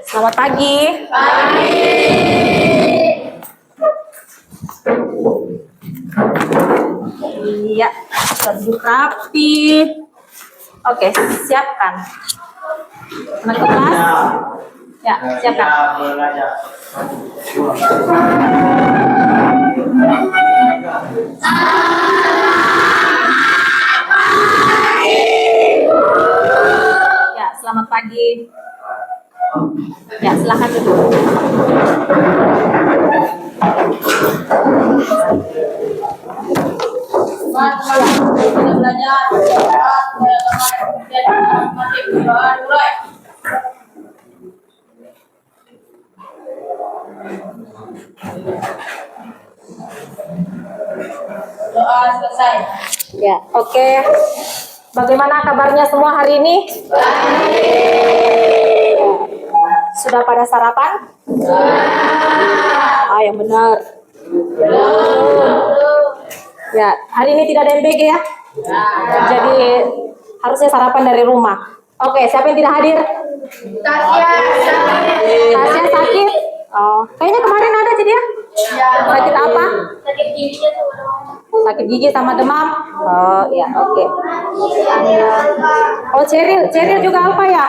Selamat pagi. Iya, duduk rapi. Oke, siapkan. Anak kelas. Ya, siapkan. Ya, selamat pagi. Ya, silakan duduk. Doa selesai. Ya, oke. Bagaimana kabarnya semua hari ini? Sudah pada sarapan? Ah, yang benar. Ya, hari ini tidak ada MBG ya? Jadi harusnya sarapan dari rumah. Oke, siapa yang tidak hadir? Tasya Tasya sakit? Oh, kayaknya kemarin ada jadi ya? Sakit apa? sakit giginya sama demam. Sakit gigi sama demam? Oh, ya, oke. Oh, Ceril juga apa ya?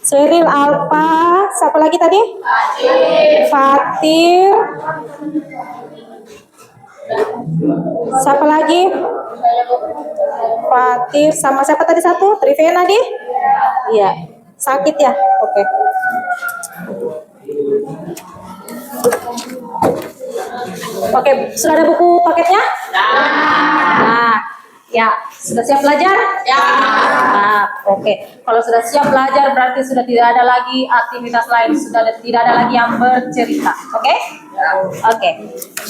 Ceril Alfa, siapa lagi tadi? Fatir. Siapa lagi? Fatir sama siapa tadi satu? Trivena di? Iya. Sakit ya? Oke. Oke, sudah ada buku paketnya? Nah, ya, sudah siap belajar? Ya. Nah, oke. Kalau sudah siap belajar berarti sudah tidak ada lagi aktivitas lain, sudah tidak ada lagi yang bercerita. Oke? Oke.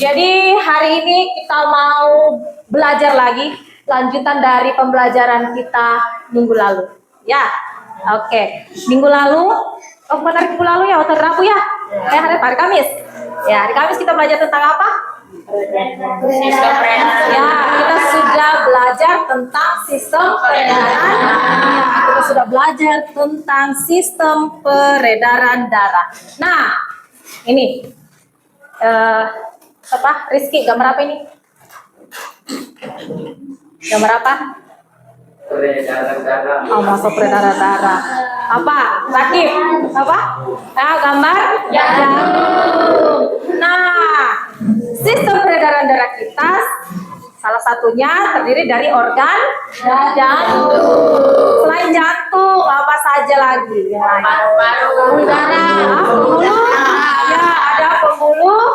Jadi hari ini kita mau belajar lagi lanjutan dari pembelajaran kita minggu lalu. Ya. Oke. Minggu lalu, bukan hari minggu lalu ya, waktu Rabu ya? Hari Kamis. Ya, hari Kamis kita belajar tentang apa? Ya, kita sudah belajar tentang sistem peredaran. Kita sudah belajar tentang sistem peredaran darah. Nah, ini Rizky, gambar apa ini? Gambar apa? Peredaran darah. Oh, masuk peredaran darah. Apa? Sakit? Apa? Ah, gambar? Jantung. Nah, sistem peredaran darah kita salah satunya terdiri dari organ jantung. Selain jantung, apa saja lagi? Paru-paru darah. Pembuluh? Ya, ada pembuluh.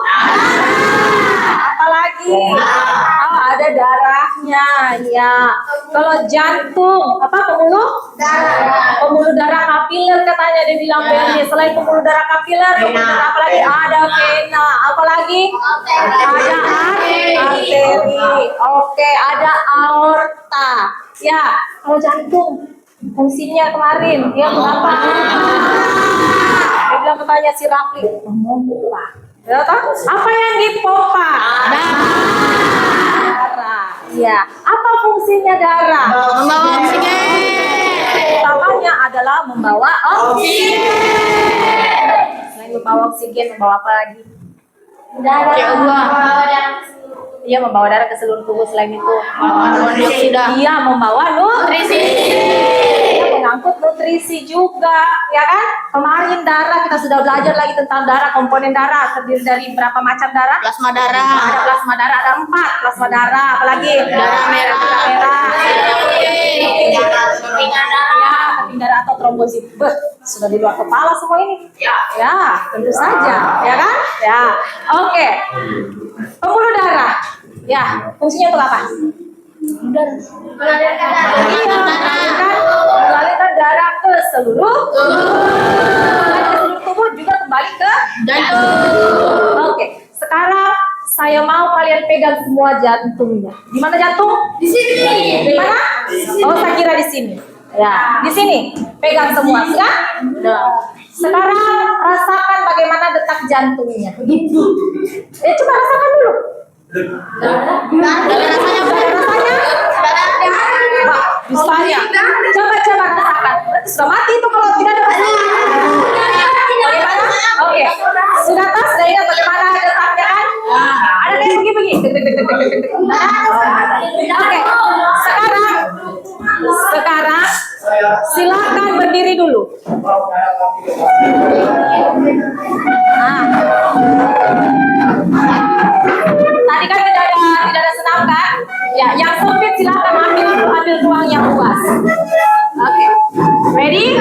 Apalagi? Oh, ada darahnya. Ya. Kalau jantung, apa pembuluh? Darah. Pembuluh darah kapiler katanya dia bilang Bernie. Selain pembuluh darah kapiler, pembuluh darah apa lagi? Ada vena. Apa lagi? Ada arteri. Oke, ada aorta. Ya, kalau jantung fungsinya kemarin dia apa? Dia bilang katanya si Rafli memompa. Ya, toh? Apa yang dipompa? Darah. Ya, apa fungsinya darah? Membawa oksigen. Utamanya adalah membawa oksigen. Selain membawa oksigen, membawa apa lagi? Darah. Iya, membawa darah ke seluruh tubuh. Selain itu, Karbon dioksida. dia membawa Nutrisi. dia mengangkut nutrisi juga, ya kan? Kemarin darah kita sudah belajar lagi tentang darah, komponen darah terdiri dari berapa macam darah? Plasma Ada darah. plasma darah, ada 4 plasma darah. Apalagi? Darah merah. Darah merah. Kepingan darah. Ya, keping darah atau trombosit. Beh, sudah di luar kepala semua ini. Ya, tentu saja, ya kan? Ya, oke. Pembuluh darah. Ya, fungsinya untuk apa? Mengalirkan darah ke seluruh tubuh juga kembali ke Jantung. Oke, sekarang saya mau kalian pegang semua jantungnya. Di mana jantung? Di sini. Di mana? Oh, saya kira di sini. Ya, di sini. Pegang semua, ya? Sekarang rasakan bagaimana detak jantungnya. Coba rasakan dulu. Rasanya. Rasanya? Dusanya. Coba rasakan. Berarti sudah mati itu kalau tidak ada rasa. Bagaimana? Oke. Sudah tahu sudah ingat bagaimana detaknya kan? Ada kayak begini. Tek, tek, tek, tek, tek, tek, tek. Oke. Sekarang silakan berdiri dulu. Tadi kan tidak ada senam kan? Ya, yang sempit silakan ambil ruang yang luas. Oke. Ready?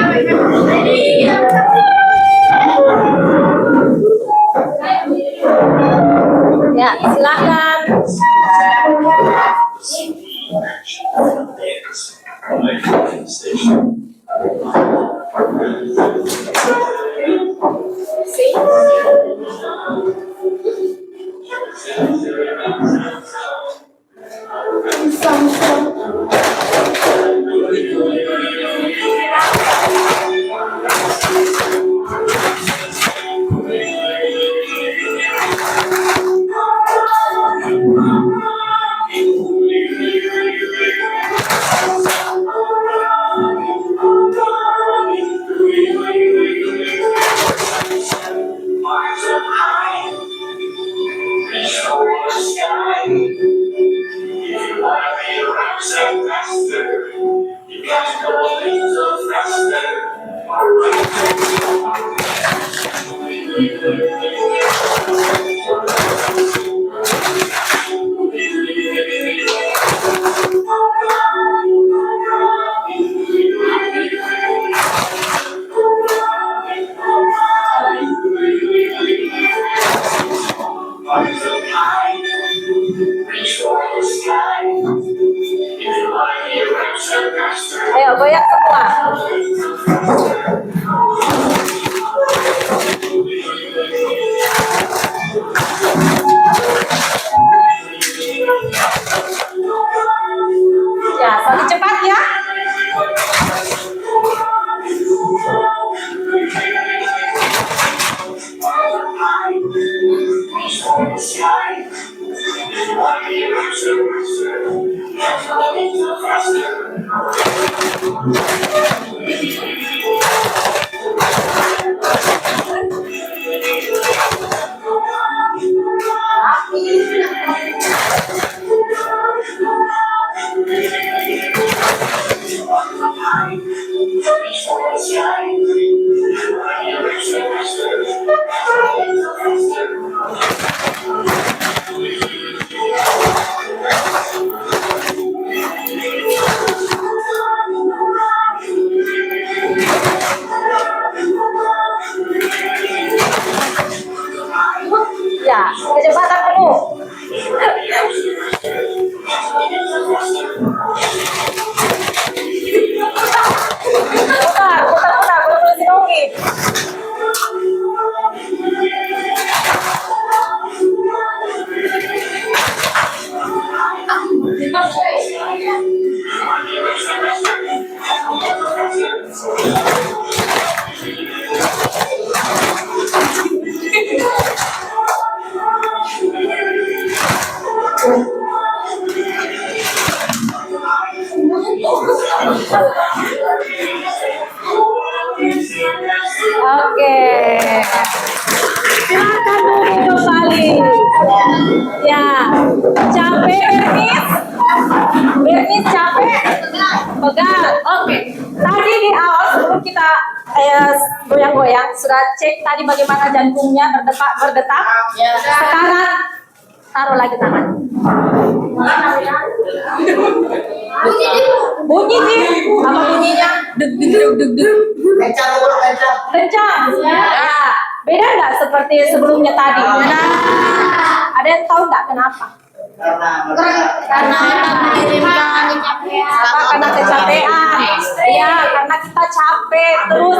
Ya, silakan. Ayo goyak semua. Ya, semakin cepat ya. Ya, kecepatan penuh. Putar, boleh sinongi. Oke. Silakan duduk kembali. Ya. Capek Bernis capek? Pegal. Oke. Tadi di awal sebelum kita goyang-goyang sudah cek tadi bagaimana jantungnya berdetak. Sekarang taruh lagi tangan. Bunyi sih. Apa bunyinya? Deg deg deg deg. Kencang. Ya. Beda nggak seperti sebelumnya tadi? Ada yang tahu nggak kenapa? Karena mengirimkan Karena kecapean. Ya, karena kita capek terus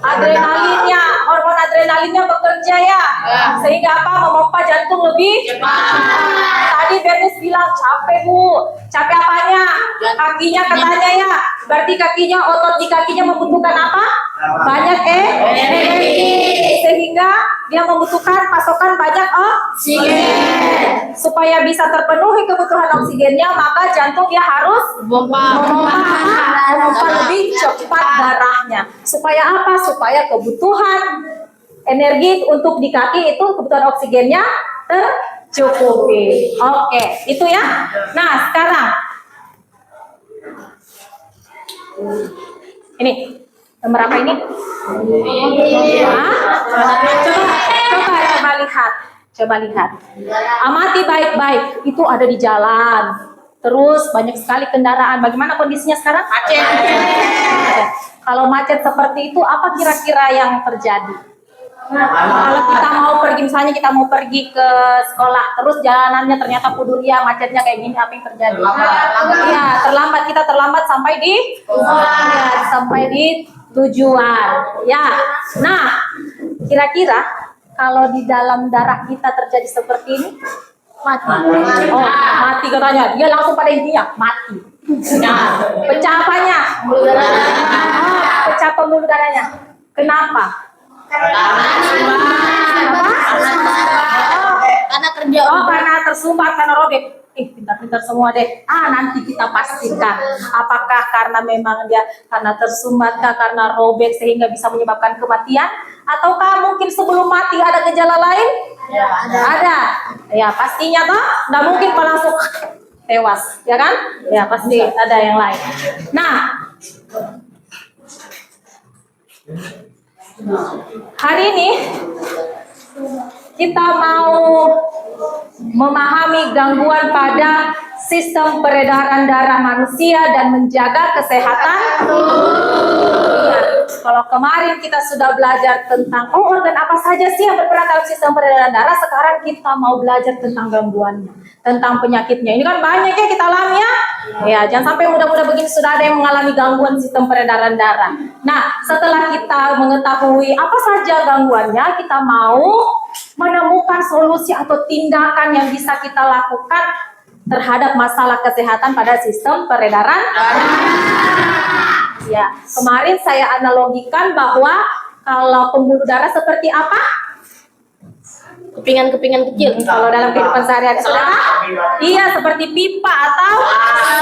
adrenalinnya, hormon adrenalinnya bekerja ya. Sehingga apa? Memompa jantung lebih cepat. Tadi Bernis bilang capek Bu. Capek apanya? Kakinya katanya ya. Berarti otot di kakinya membutuhkan apa? Banyak energi. Sehingga sehingga dia membutuhkan pasokan banyak oksigen. Supaya bisa terpenuhi kebutuhan oksigennya, maka jantung dia harus memompa lebih cepat darahnya. Supaya apa? Supaya kebutuhan energi untuk di kaki itu kebutuhan oksigennya tercukupi. Oke, itu ya. Nah, sekarang ini nomor apa ini? Coba lihat. Amati baik-baik. Itu ada di jalan. Terus banyak sekali kendaraan. Bagaimana kondisinya sekarang? Macet. Kalau macet seperti itu, apa kira-kira yang terjadi? Kalau kita mau pergi, misalnya kita mau pergi ke sekolah, terus jalanannya ternyata Puduria, macetnya kayak gini, apa yang terjadi? Iya, terlambat, kita terlambat sampai di tujuan. Ya, nah, kira-kira kalau di dalam darah kita terjadi seperti ini, mati. Oh, mati katanya. Dia langsung pada intinya mati. Nah, pecah apanya? Pecah pembuluh darahnya. Kenapa? Karena tersumbat, karena robek. Pintar-pintar semua deh. Nanti kita pastikan apakah karena memang dia karena tersumbat, karena robek sehingga bisa menyebabkan kematian, ataukah mungkin sebelum mati ada gejala lain? Ada. Ya pastinya toh, nggak mungkin langsung tewas, ya kan? Ya pasti ada yang lain. Nah, hari ini kita mau memahami gangguan pada sistem peredaran darah manusia dan menjaga kesehatan. Kalau kemarin kita sudah belajar tentang organ apa saja sih yang berperan dalam sistem peredaran darah, sekarang kita mau belajar tentang gangguannya, tentang penyakitnya. Ini kan banyak ya kita alami ya. Ya, jangan sampai mudah-mudah begini sudah ada yang mengalami gangguan sistem peredaran darah. Nah, setelah kita mengetahui apa saja gangguannya, kita mau menemukan solusi atau tindakan yang bisa kita lakukan terhadap masalah kesehatan pada sistem peredaran darah. Ya, kemarin saya analogikan bahwa kalau pembuluh darah seperti apa? Kepingan-kepingan kecil. Kalau dalam kehidupan sehari-hari, saudara? Iya, seperti pipa atau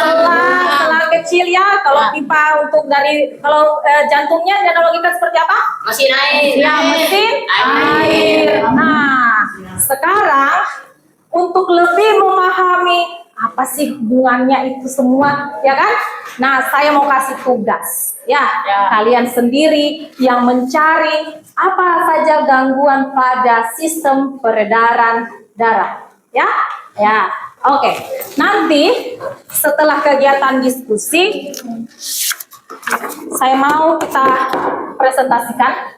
selang kecil ya. Kalau pipa untuk kalau jantungnya dianalogikan seperti apa? Mesin air. Ya, mesin air. Nah, sekarang untuk lebih memahami apa sih hubungannya itu semua, ya kan? Nah, saya mau kasih tugas, ya. Kalian sendiri yang mencari apa saja gangguan pada sistem peredaran darah, ya. Ya, oke. Nanti setelah kegiatan diskusi, saya mau kita presentasikan,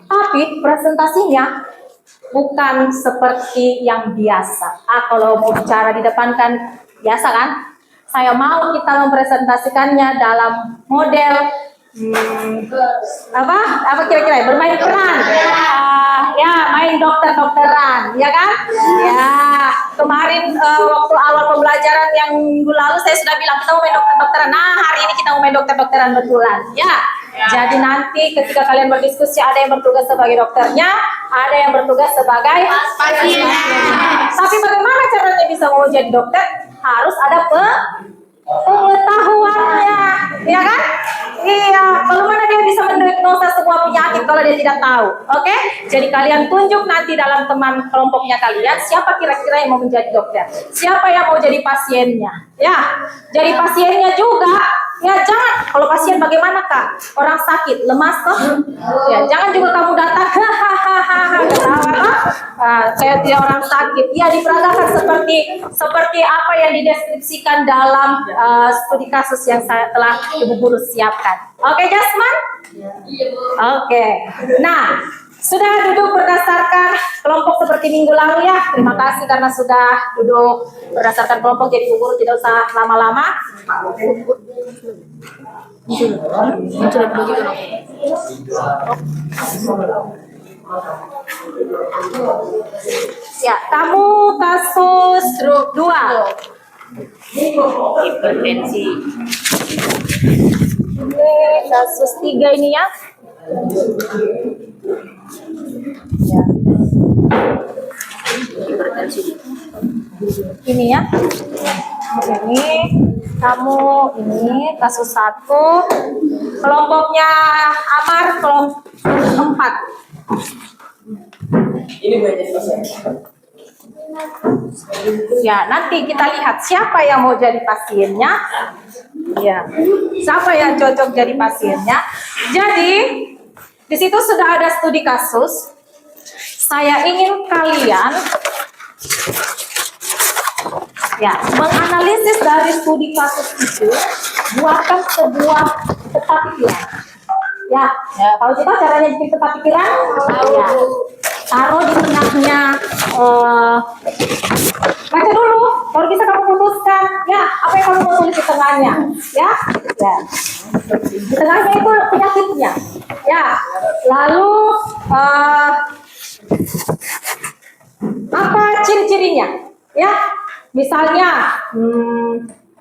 tapi presentasinya bukan seperti yang biasa. Kalau mau bicara di depan kan biasa kan? Saya mau kita mempresentasikannya dalam model apa kira-kira? Bermain peran. Ya, main dokter-dokteran, ya kan? Ya, kemarin waktu awal pembelajaran yang minggu lalu saya sudah bilang kita mau main dokter-dokteran. Nah, hari ini kita mau main dokter-dokteran betulan. Ya. Jadi nanti ketika kalian berdiskusi ada yang bertugas sebagai dokternya, ada yang bertugas sebagai pasien. Tapi bagaimana caranya bisa mau jadi dokter? Harus ada pengetahuannya, ya kan? Iya, kalau mana dia bisa mendiagnosa sebuah penyakit kalau dia tidak tahu. Oke? Jadi kalian tunjuk nanti dalam teman kelompoknya kalian siapa kira-kira yang mau menjadi dokter, siapa yang mau jadi pasiennya. Ya, jadi pasiennya juga. Ya jangan, kalau pasien bagaimana Kak? Orang sakit, lemas toh? Ya jangan juga kamu datang saya tidak orang sakit. Ya diperagakan seperti apa yang dideskripsikan dalam studi kasus yang telah Ibu Guru siapkan. Oke, Jasman? Oke. Nah, sudah duduk berdasarkan kelompok seperti minggu lalu ya. Terima kasih karena sudah duduk berdasarkan kelompok, jadi Bu Guru tidak usah lama-lama. Ya, kamu kasus 2. Hipertensi. Ini kasus 3 ini ya. Ya. Ini ya. Ini kamu ini kasus 1. Kelompoknya Amar kelompok 4. Ini banyak selesai. Ya, nanti kita lihat siapa yang mau jadi pasiennya. Ya, siapa yang cocok jadi pasiennya. Jadi, di situ sudah ada studi kasus. Saya ingin kalian ya menganalisis dari studi kasus itu, buatkan sebuah peta pikiran. Ya, kalau kita caranya bikin peta pikiran, ya, taruh di tengahnya. Baca dulu, baru bisa kamu putuskan. Ya, apa yang kamu mau tulis di tengahnya? Ya, ya. Di tengahnya itu penyakitnya. Ya, lalu apa ciri-cirinya? Ya, misalnya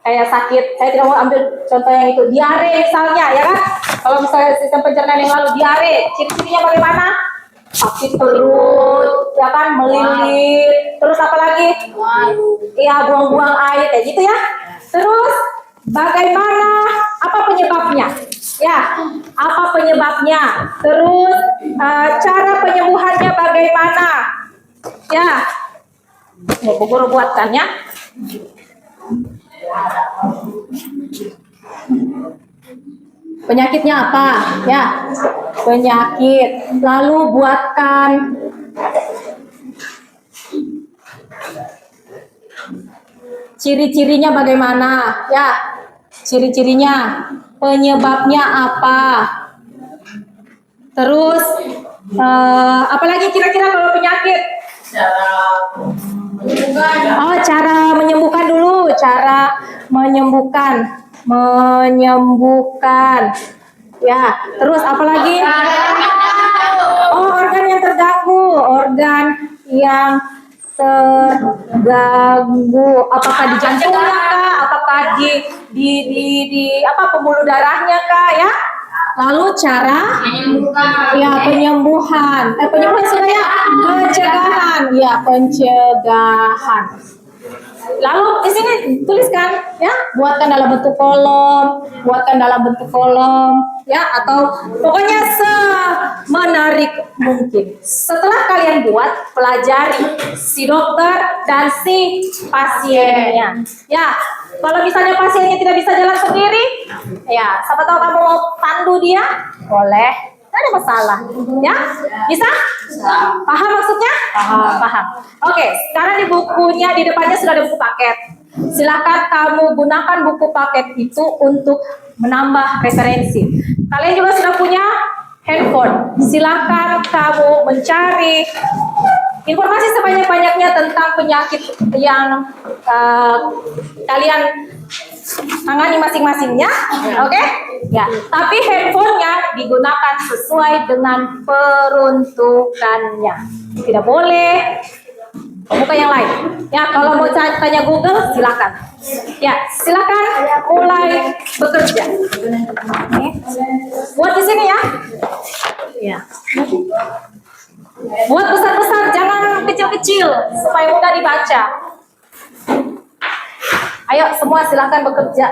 kayak sakit, saya tidak mau ambil contoh yang itu, diare misalnya, ya kan? Kalau misalnya sistem pencernaan yang lalu diare, ciri-cirinya bagaimana? Sakit perut, ya kan, melilit, terus apa lagi? Iya, buang-buang air, kayak gitu ya. Terus bagaimana? Apa penyebabnya? Ya, apa penyebabnya? Terus cara penyembuhannya bagaimana? Ya, Bu Guru buatkan ya. Penyakitnya apa? Ya, penyakit. Lalu buatkan ciri-cirinya bagaimana? Ya, ciri-cirinya. Penyebabnya apa? Terus, apalagi kira-kira kalau penyakit? Oh, cara menyembuhkan dulu. Cara menyembuhkan. Ya, terus apalagi? Oh, organ yang terganggu. Organ yang terganggu. Apakah di jantungnya kah? Apakah di apa pembuluh darahnya kah? Ya. Lalu cara penyembuhan. Penyembuhan sudah ya. Pencegahan. Ya, pencegahan. Lalu di sini tuliskan ya, buatkan dalam bentuk kolom, ya, atau pokoknya semenarik mungkin. Setelah kalian buat, pelajari si dokter dan si pasiennya. Ya, kalau misalnya pasiennya tidak bisa jalan sendiri, ya, siapa tahu kamu mau pandu dia, boleh. Tidak ada masalah, ya? Bisa? Paham maksudnya? Paham. Oke, sekarang di bukunya, di depannya sudah ada buku paket. Silakan kamu gunakan buku paket itu untuk menambah referensi. Kalian juga sudah punya handphone. Silakan kamu mencari informasi sebanyak-banyaknya tentang penyakit yang kalian tangani masing-masingnya, oke? Ya, tapi handphonenya digunakan sesuai dengan peruntukannya. Tidak boleh buka yang lain. Ya, kalau mau tanya Google, silakan. Ya, silakan mulai bekerja. Oke. Buat di sini ya. Ya. Buat besar-besar, jangan kecil-kecil supaya mudah dibaca. Ayo semua silakan bekerja.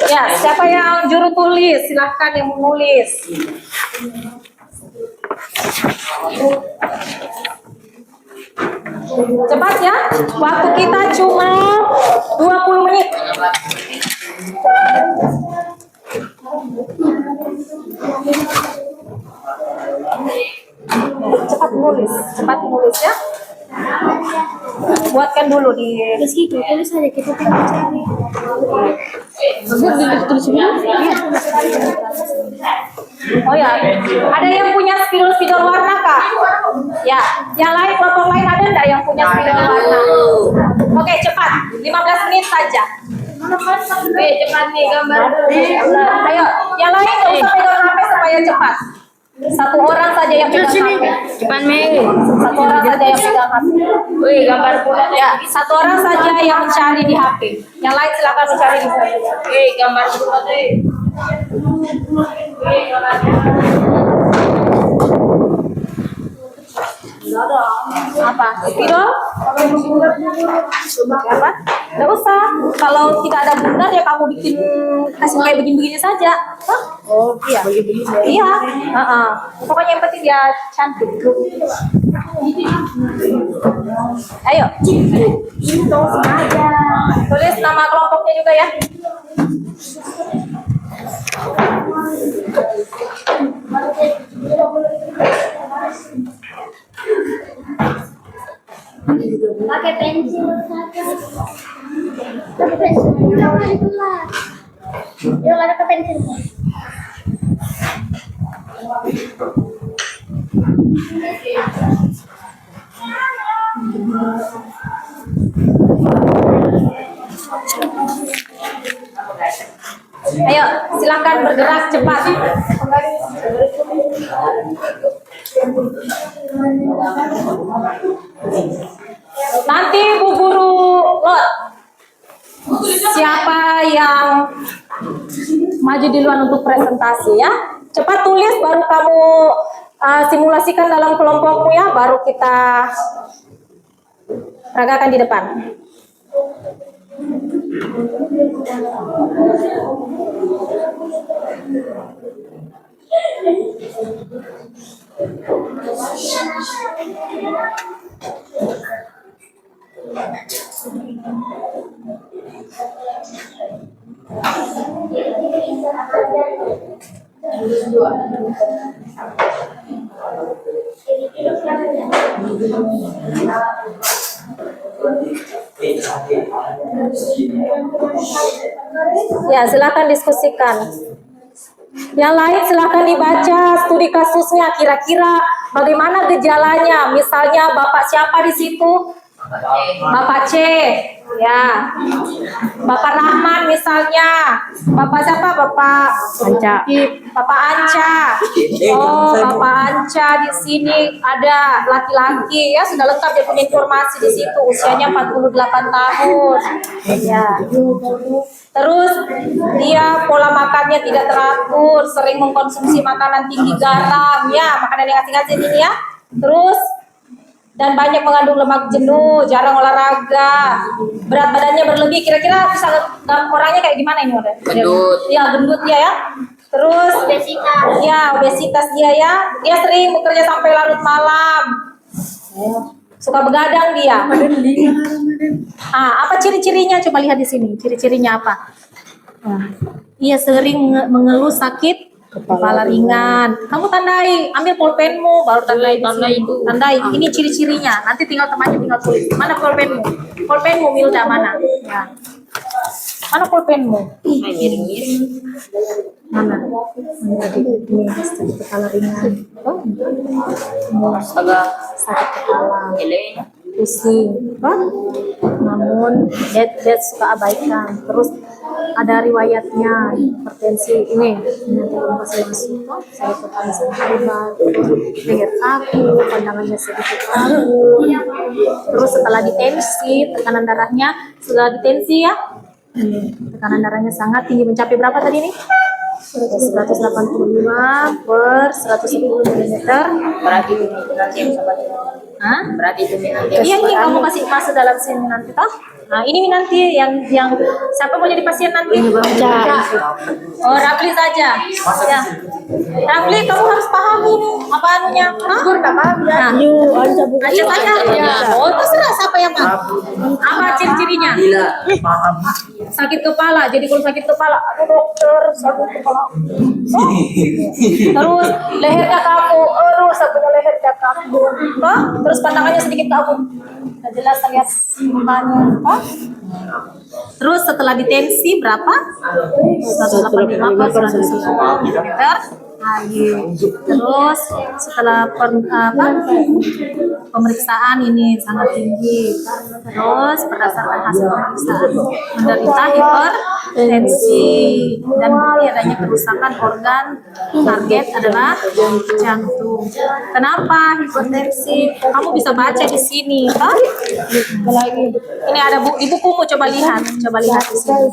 Ya, siapa yang juru tulis? Silakan yang menulis. Cepat ya. Waktu kita cuma 20 menit. Cepat nulis ya. Buatkan dulu di tulis aja kita tinggal cari. Tulis dulu. Oh ya, ada yang punya spidol warna kah? Ya, yang lain kelompok lain ada enggak yang punya spidol warna? Oke, cepat, 15 menit saja. Cepat nih gambar. Ayo, yang lain nggak usah pegang HP supaya cepat. Satu orang saja yang pegang HP. Cepat Mei. Satu orang saja yang pegang HP. Wih, gambar bulat. Ya, satu orang saja yang mencari di HP. Yang lain silakan mencari di HP. Wih, gambar bulat. Apa? Spidol? Apa? Nggak usah. Kalau tidak ada bundar ya kamu bikin kasih kayak begini-begini saja. Hah? Oh, Iya. Iya. Pokoknya yang penting dia cantik. Ayo. Tulis nama kelompoknya juga ya. Pakai pensil pakai pensil itulah yuk ada ke pensil Ayo, silakan bergerak cepat. Nanti Bu Guru Lot, siapa yang maju duluan untuk presentasi ya? Cepat tulis baru kamu simulasikan dalam kelompokmu ya, baru kita ragakan di depan. Ya, silakan diskusikan. Yang lain silakan dibaca studi kasusnya, kira-kira bagaimana gejalanya. Misalnya Bapak siapa di situ? Bapak C, ya. Bapak Rahman misalnya. Bapak siapa? Bapak Anca. Bapak Anca. Oh, Bapak Anca di sini ada laki-laki ya, sudah lengkap dia punya informasi di situ. Usianya 48 tahun. Ya. Terus dia pola makannya tidak teratur, sering mengkonsumsi makanan tinggi garam, ya, makanan yang asing-asing ini ya. Terus dan banyak mengandung lemak jenuh, jarang olahraga, berat badannya berlebih. Kira-kira bisa orangnya kayak gimana ini? Gendut. Ya, gendut ya. Terus obesitas ya, obesitas dia ya. Dia sering bekerja sampai larut malam. Suka begadang dia. Apa ciri-cirinya? Coba lihat di sini. Ciri-cirinya apa? Ia sering mengeluh sakit kepala ringan. Kamu tandai, ambil pulpenmu, baru tandai di sini. Tandai. Ini ciri-cirinya. Nanti tinggal temannya tinggal tulis. Mana pulpenmu? Pulpenmu Milda mana? Ya. Mana pulpenmu? Mana? Ini sakit kepala ringan. Sakit kepala. Pusing, namun dia suka abaikan. Terus ada riwayatnya hipertensi ini nanti masih masuk, saya kepala hebat, leher kaku, pandangannya sedikit kaku. Terus setelah ditensi, tekanan darahnya setelah ditensi ya, tekanan darahnya sangat tinggi, mencapai berapa tadi nih? 185 per 110 mm. Berarti itu nanti yang sahabat. Hah? Berarti itu nanti. Iya, ini kamu kasih masuk dalam sini nanti toh. Nah, ini nanti yang siapa mau jadi pasien nanti? Oh, Rafli saja. Ya. Rafli, kamu harus pahami nih apa anunya. Gur enggak paham ya. Anca saja. Ya. Oh, terserah siapa yang paham. Apa ciri-cirinya? Paham. Sakit kepala. Jadi kalau sakit kepala, aduh dokter, sakit kepala. Oh. Terus lehernya kaku. Aduh, sampai lehernya kaku. Oh, terus pandangannya sedikit kaku. Nggak jelas terlihat mukanya. Oh. Terus setelah ditensi berapa? 185 per 110 mm. Terus setelah pemeriksaan ini sangat tinggi. Terus berdasarkan hasil pemeriksaan menderita hipertensi dan bukti adanya kerusakan organ target adalah jantung. Kenapa hipertensi? Kamu bisa baca di sini. Ini ada di bukumu, coba lihat di sini.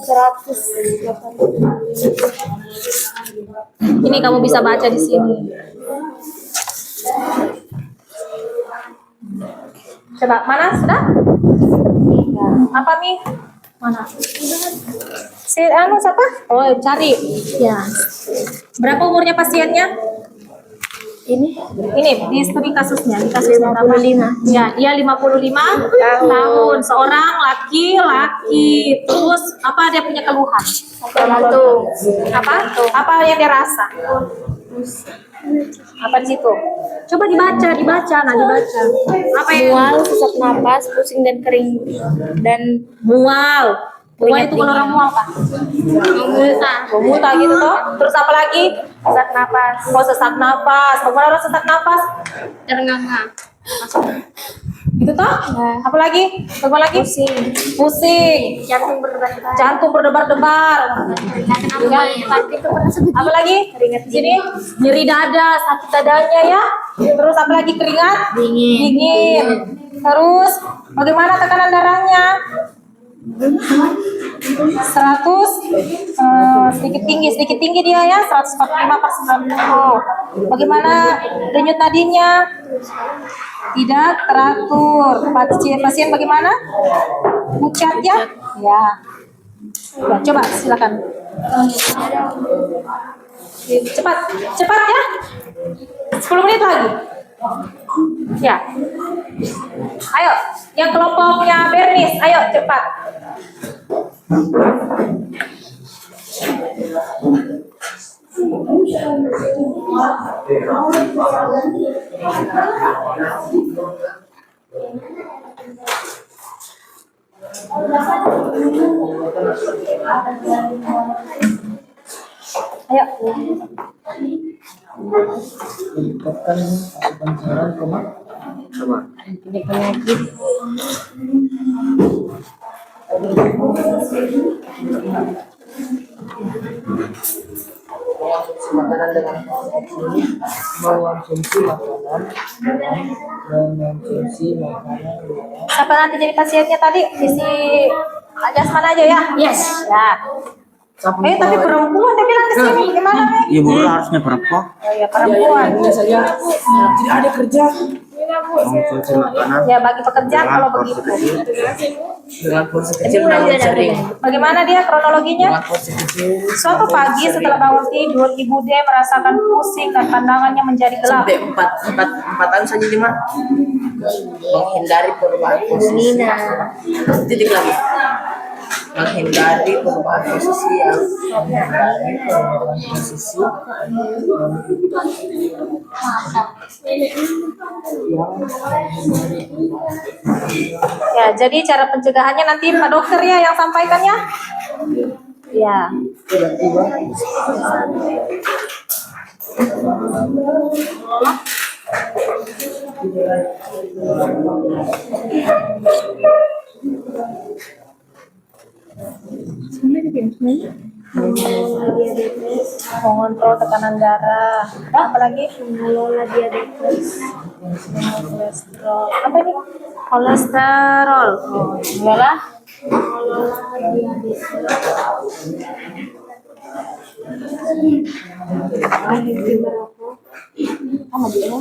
Ini kamu bisa baca di sini. Coba, mana sudah? Apa Mi? Mana? Siapa? Oh, cari. Ya. Berapa umurnya pasiennya? Ini Ini di studi kasusnya, di kasusnya berapa? 55. Ya, dia 55 tahun. Seorang laki-laki. Terus apa dia punya keluhan? Jantung. Apa yang dia rasa? Apa di situ? Coba dibaca. Nah dibaca. Apa yang Mual, sesak napas, pusing dan kering dan mual? Mual itu kalau orang mual apa? Muntah gitu toh. Terus apa lagi? sesak napas, Oh, sesak napas. Bagaimana orang sesak napas? terengah-engah, Gitu toh? Nah. Apa lagi? Bagaimana lagi? Pusing. jantung berdebar-debar. Jantung berdebar-debar. Apa lagi? Keringat Di sini nyeri dada, sakit dadanya ya. Terus apa lagi? Keringat dingin. Terus bagaimana tekanan darahnya? 100 sedikit tinggi dia ya, 145/90. Bagaimana denyut nadinya? Tidak teratur. Pasien bagaimana? Pucat ya? Ya. Ya, coba silakan. Cepat ya. 10 menit lagi. Ya. Ayo, yang kelompoknya Bernis, ayo cepat. Ayo. Penyakit. Makanan dengan konsumsi, mengonsumsi makanan Siapa nanti jadi pasiennya tadi? Sisi Jasmine aja ya? Yes. Ya. Tapi perempuan dia bilang di sini gimana nih? Iya bu, harusnya perempuan. Oh ya perempuan. saja tidak ada kerja Konsumsi makanan. Ya bagi pekerjaan kalau begitu. dengan porsi kecil namun sering. Bagaimana dia kronologinya? Dengan porsi kecil Suatu pagi setelah bangun tidur, Ibu D merasakan pusing dan pandangannya menjadi gelap. Sampai empat tahun saja cuma menghindari perubahan posisi. Titik lagi. Menghindari perubahan posisi yang Ya, jadi cara pencegahannya nanti Pak Dokter ya yang sampaikan ya. Ya. Mengontrol tekanan darah. Apa lagi? Mengelola diabetes. Kolesterol. Apa ini? Kolesterol. Oh, iyalah. Mengelola diabetes. Berhenti merokok. Sama dia ya.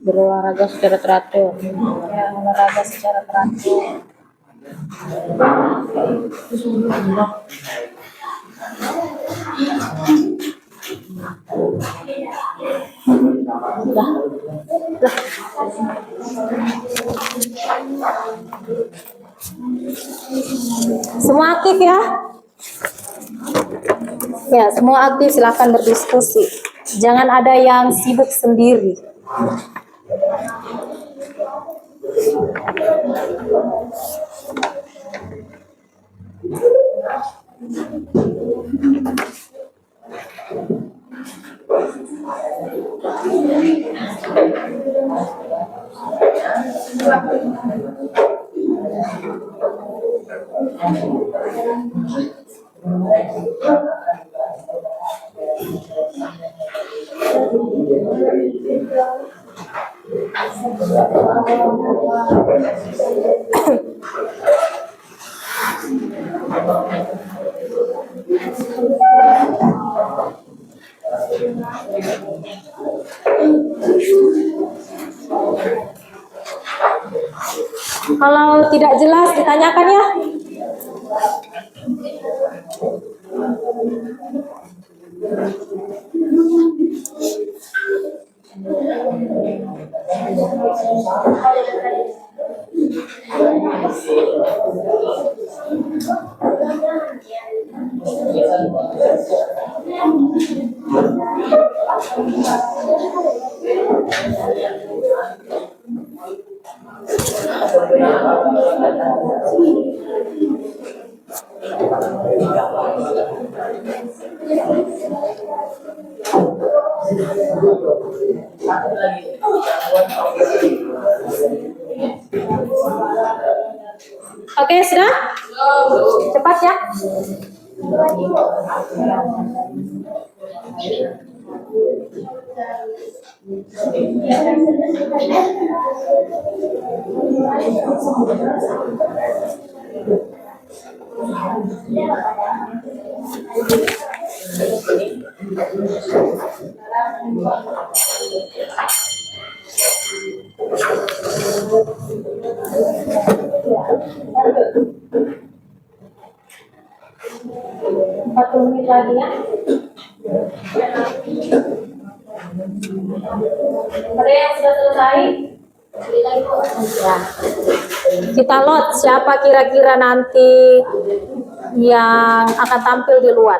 berolahraga secara teratur. Ya, olahraga secara teratur. Semua aktif ya? Ya, semua aktif, silakan berdiskusi. Jangan ada yang sibuk sendiri. Kalau tidak jelas ditanyakan ya. Oke, sudah? Cepat ya. Empat menit lagi ya. Ada yang sudah selesai? Ya. Kita lot siapa kira-kira nanti yang akan tampil di luar.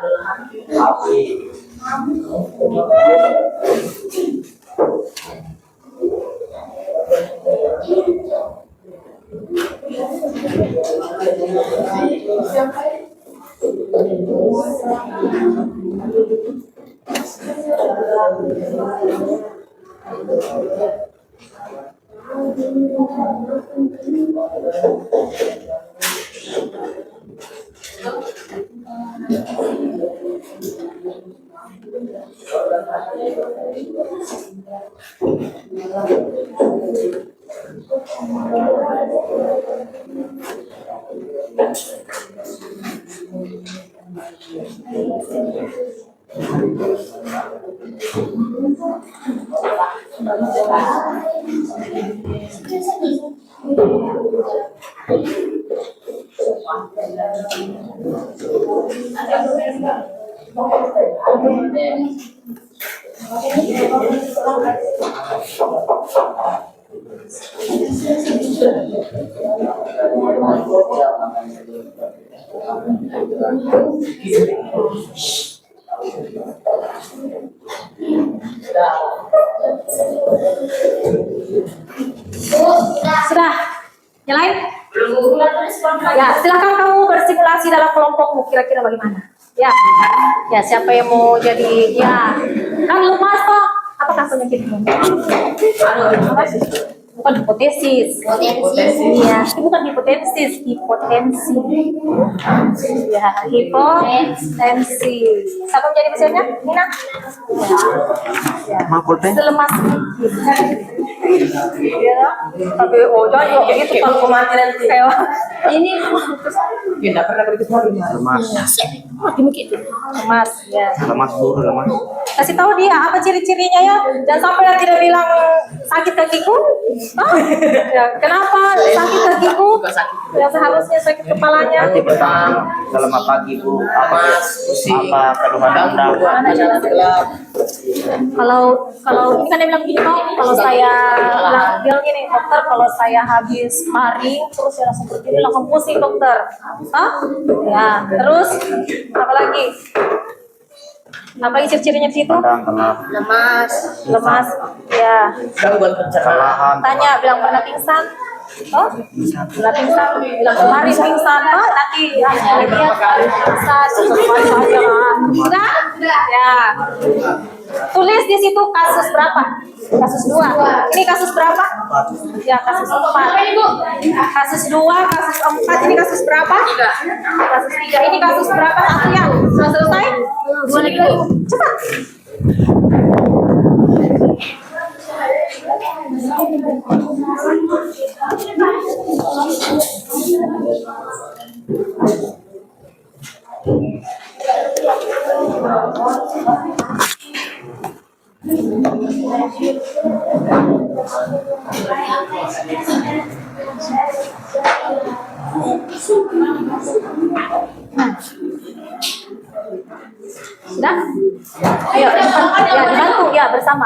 Sudah? Nyalain? Ya, silakan kamu bersimulasi dalam kelompokmu kira-kira bagaimana? Ya. Ya, siapa yang mau jadi ya. Kan lemas toh. Apakah penyakitmu? Apa? Bukan hipotesis. Iya, bukan hipotesis, hipotensi. Ya, hipotensi. Siapa menjadi pasiennya? Nina? Ya. Makul teh. Selemas sedikit. Ya, tapi jangan begitu kalau mati nanti. kayak ini Ya, enggak pernah pergi semua di mana. Lemas. mati begitu. Lemas, ya. Lemas dulu lemas. Kasih tahu dia apa ciri-cirinya ya. Jangan sampai nanti dia bilang sakit kakiku. Hah? Ya, kenapa sakit kakiku? Ya seharusnya sakit kepalanya. Nanti pertama selamat pagi Bu. Apa keluhan Anda? Kalau ini kan dia bilang gini toh, kalau saya bilang gini dokter, kalau saya habis maring terus saya langsung seperti ini langsung pusing dokter. Hah? Ya, terus apa lagi? Apa lagi ciri-cirinya di situ? Lemas, ya. Gangguan pencernaan. Tanya, bilang pernah pingsan? Oh, pernah pingsan, bilang kemarin pingsan. Oh, nanti pingsan. Sudah? Ya. Tulis di situ kasus berapa? Kasus 2. Ini kasus berapa? Ya, kasus 4. Kasus 2, kasus 4. Ini kasus berapa? 3. Kasus 3. Ini kasus berapa? Satu ya. Sudah selesai? 2 lagi. Cepat.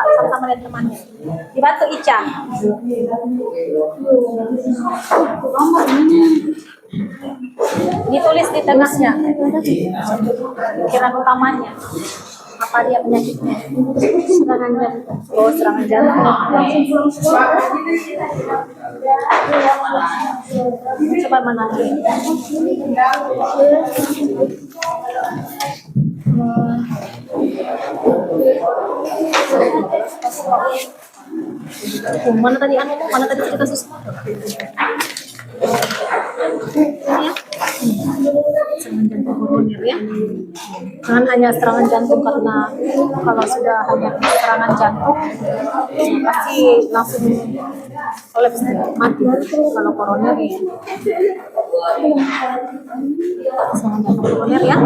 sama-sama lihat temannya. Dibantu Ica. Ditulis di tengahnya. Pikiran utamanya. Apa dia penyakitnya? Serangan jantung. Oh, serangan jantung. Coba mana? Mana tadi mana tadi cerita susah? Ya. Serangan jantung koroner ya. Jangan hanya serangan jantung, karena kalau sudah hanya serangan jantung pasti langsung kolaps mati. Kalau koroner ya. Serangan jantung koroner ya.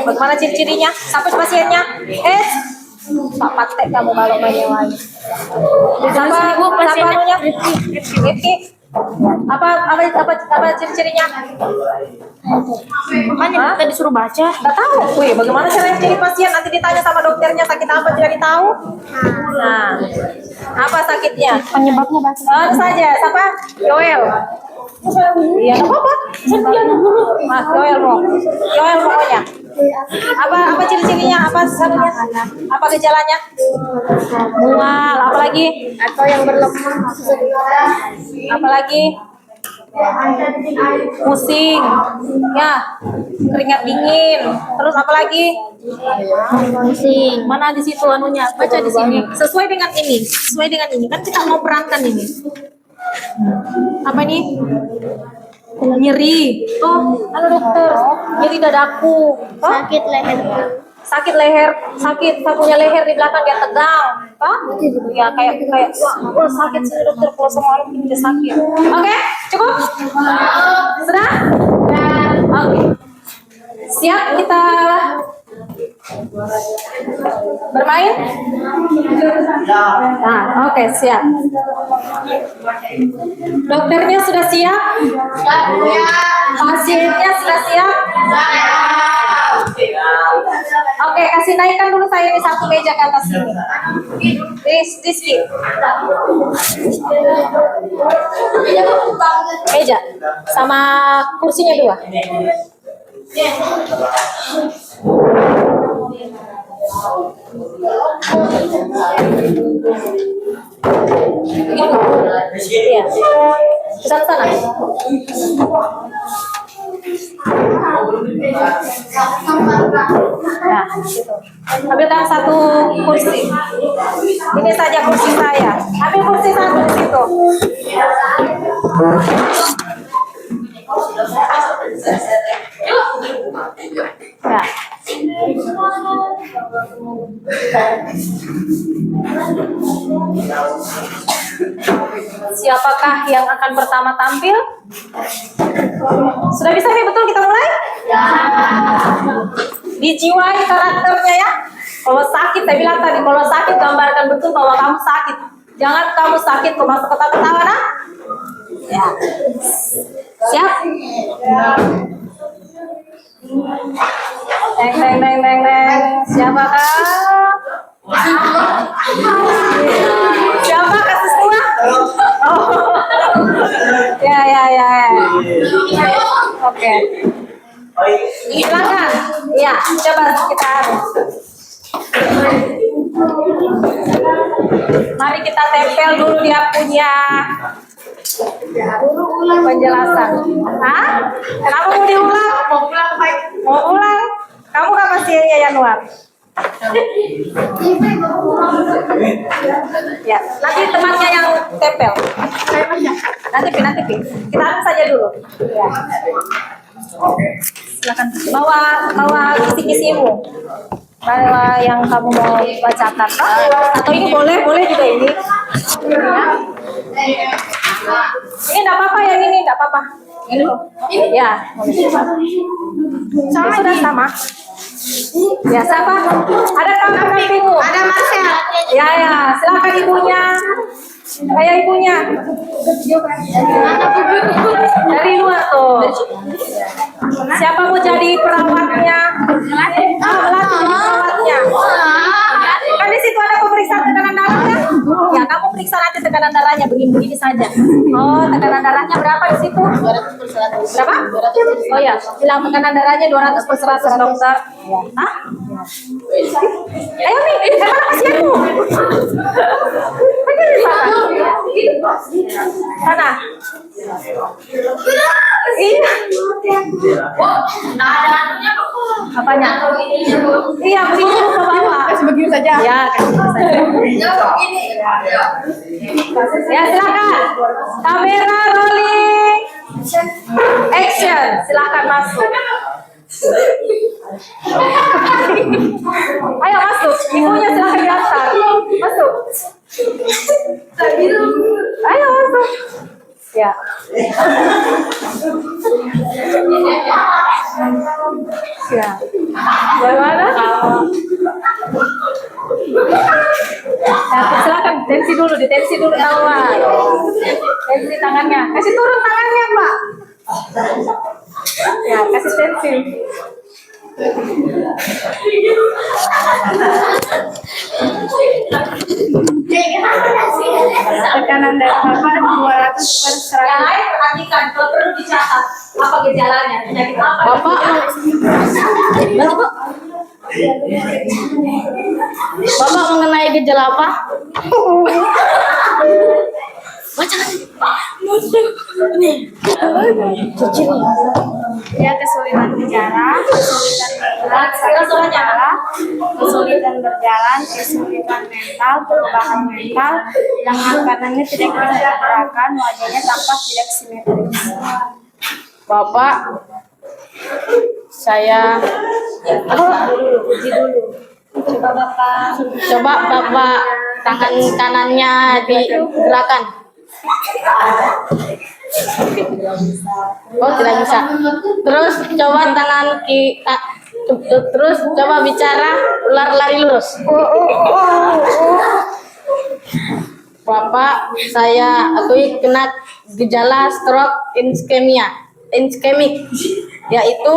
Bagaimana ciri-cirinya? Siapa pasiennya? Pak Patek kamu kalau menyewai. Siapa anunya? Rifki. Apa ciri-cirinya? Makanya kita disuruh baca. Nggak tahu. Wih, bagaimana cara ciri pasien? Nanti ditanya sama dokternya sakit apa, tidak tahu. Nah, apa sakitnya? Penyebabnya baca. Baru saja. Siapa? Yoel. Iya, nggak apa-apa. Mas Yoel pokoknya. Apa ciri-cirinya? Apa salunya? Apa gejalanya? Mual. Apa lagi? Atau yang berlemah. Apa lagi? Pusing. Ya. Keringat dingin. Terus apa lagi? Pusing. Mana di situ anunya? Baca di sini. Sesuai dengan ini. Sesuai dengan ini. Kan kita mau perankan ini. Apa ini? Nyeri. Oh, halo dokter. Nyeri dadaku. Oh? Sakit leher. Sakit leher, saya punya leher di belakang dia tegang. Ya kayak wah sakit sih dokter, kalau sama orang ini sakit. Oke, cukup? Sudah? Oke. Siap kita bermain? Nah, oke, siap. Dokternya sudah siap? Pasiennya sudah siap? Oke, kasih naikkan dulu saya ini satu meja ke atas sini. Rizky. Meja sama kursinya 2. Iya. Sana. Nah, ambilkan satu kursi. Ini saja kursi saya. Ambil kursi satu di situ. Ya. Siapakah yang akan pertama tampil? Sudah bisa nih, betul kita mulai? Ya. Dijiwai karakternya ya. Kalau sakit, saya bilang tadi, kalau sakit gambarkan betul bahwa kamu sakit. Jangan kamu sakit kok masuk ketawa-ketawa, nah? Ya. Siap? Deng. Siapakah? Siapa kasus tua? Oh. Ya. Oke. Silakan. Ya, coba kita. Mari kita tempel dulu dia punya penjelasan. Hah? Kenapa mau diulang? Mau ulang? Kamu kan pasiennya Yanuar. Ya, nanti temannya yang tempel. Nanti Pi. Kita anu saja dulu. Ya. Silakan bawa kisi-kisimu. Bawa yang kamu mau bacakan. Atau ini boleh juga ini. Ya. Ini enggak apa-apa ya, ini enggak apa-apa. Ini. Ya. Sudah sama. Ya, siapa? Ada pendampingmu? Ada Marcel. Ya, silakan ibunya. Kayak ibunya. Dari luar tuh. Siapa mau jadi perawatnya? Melati jadi perawatnya. periksa tekanan darahnya? Ya, kamu periksa aja tekanan darahnya begini-begini saja. Oh, tekanan darahnya berapa di situ? 200/100. Berapa? 200. Oh ya, bilang tekanan darahnya 200/100 dokter. Hah? Ayo nih, mana pasienmu? Pergi di sana. Sana. Iya. Apanya? Iya, begini ke bawah. Kasih begini saja. Ya, kasih saja. Ya, silakan. Kamera rolling. Action. Silakan masuk. Ayo masuk. Ibunya silakan diantar. Masuk. Ayo masuk. Ya. Ya. Bagaimana? Ya, silakan tensi dulu, ditensi dulu tawar. Tensi tangannya. Kasih turun tangannya, Pak. Ya, kasih tensi. Tekanan darah Bapak 200/100. Yang lain perhatikan, kalau perlu dicatat apa gejalanya, penyakit apa. Bapak mengenai gejala apa? Ya, kesulitan bicara, kesulitan berjalan, kesulitan mental, perubahan mental, lengan kanannya tidak bisa digerakkan, wajahnya tampak tidak simetris. Bapak, saya coba Bapak tangan kanannya digerakkan. Oh, tidak bisa. Terus coba terus coba bicara, lari lurus. Bapak, saya akui kena gejala stroke iskemik, yaitu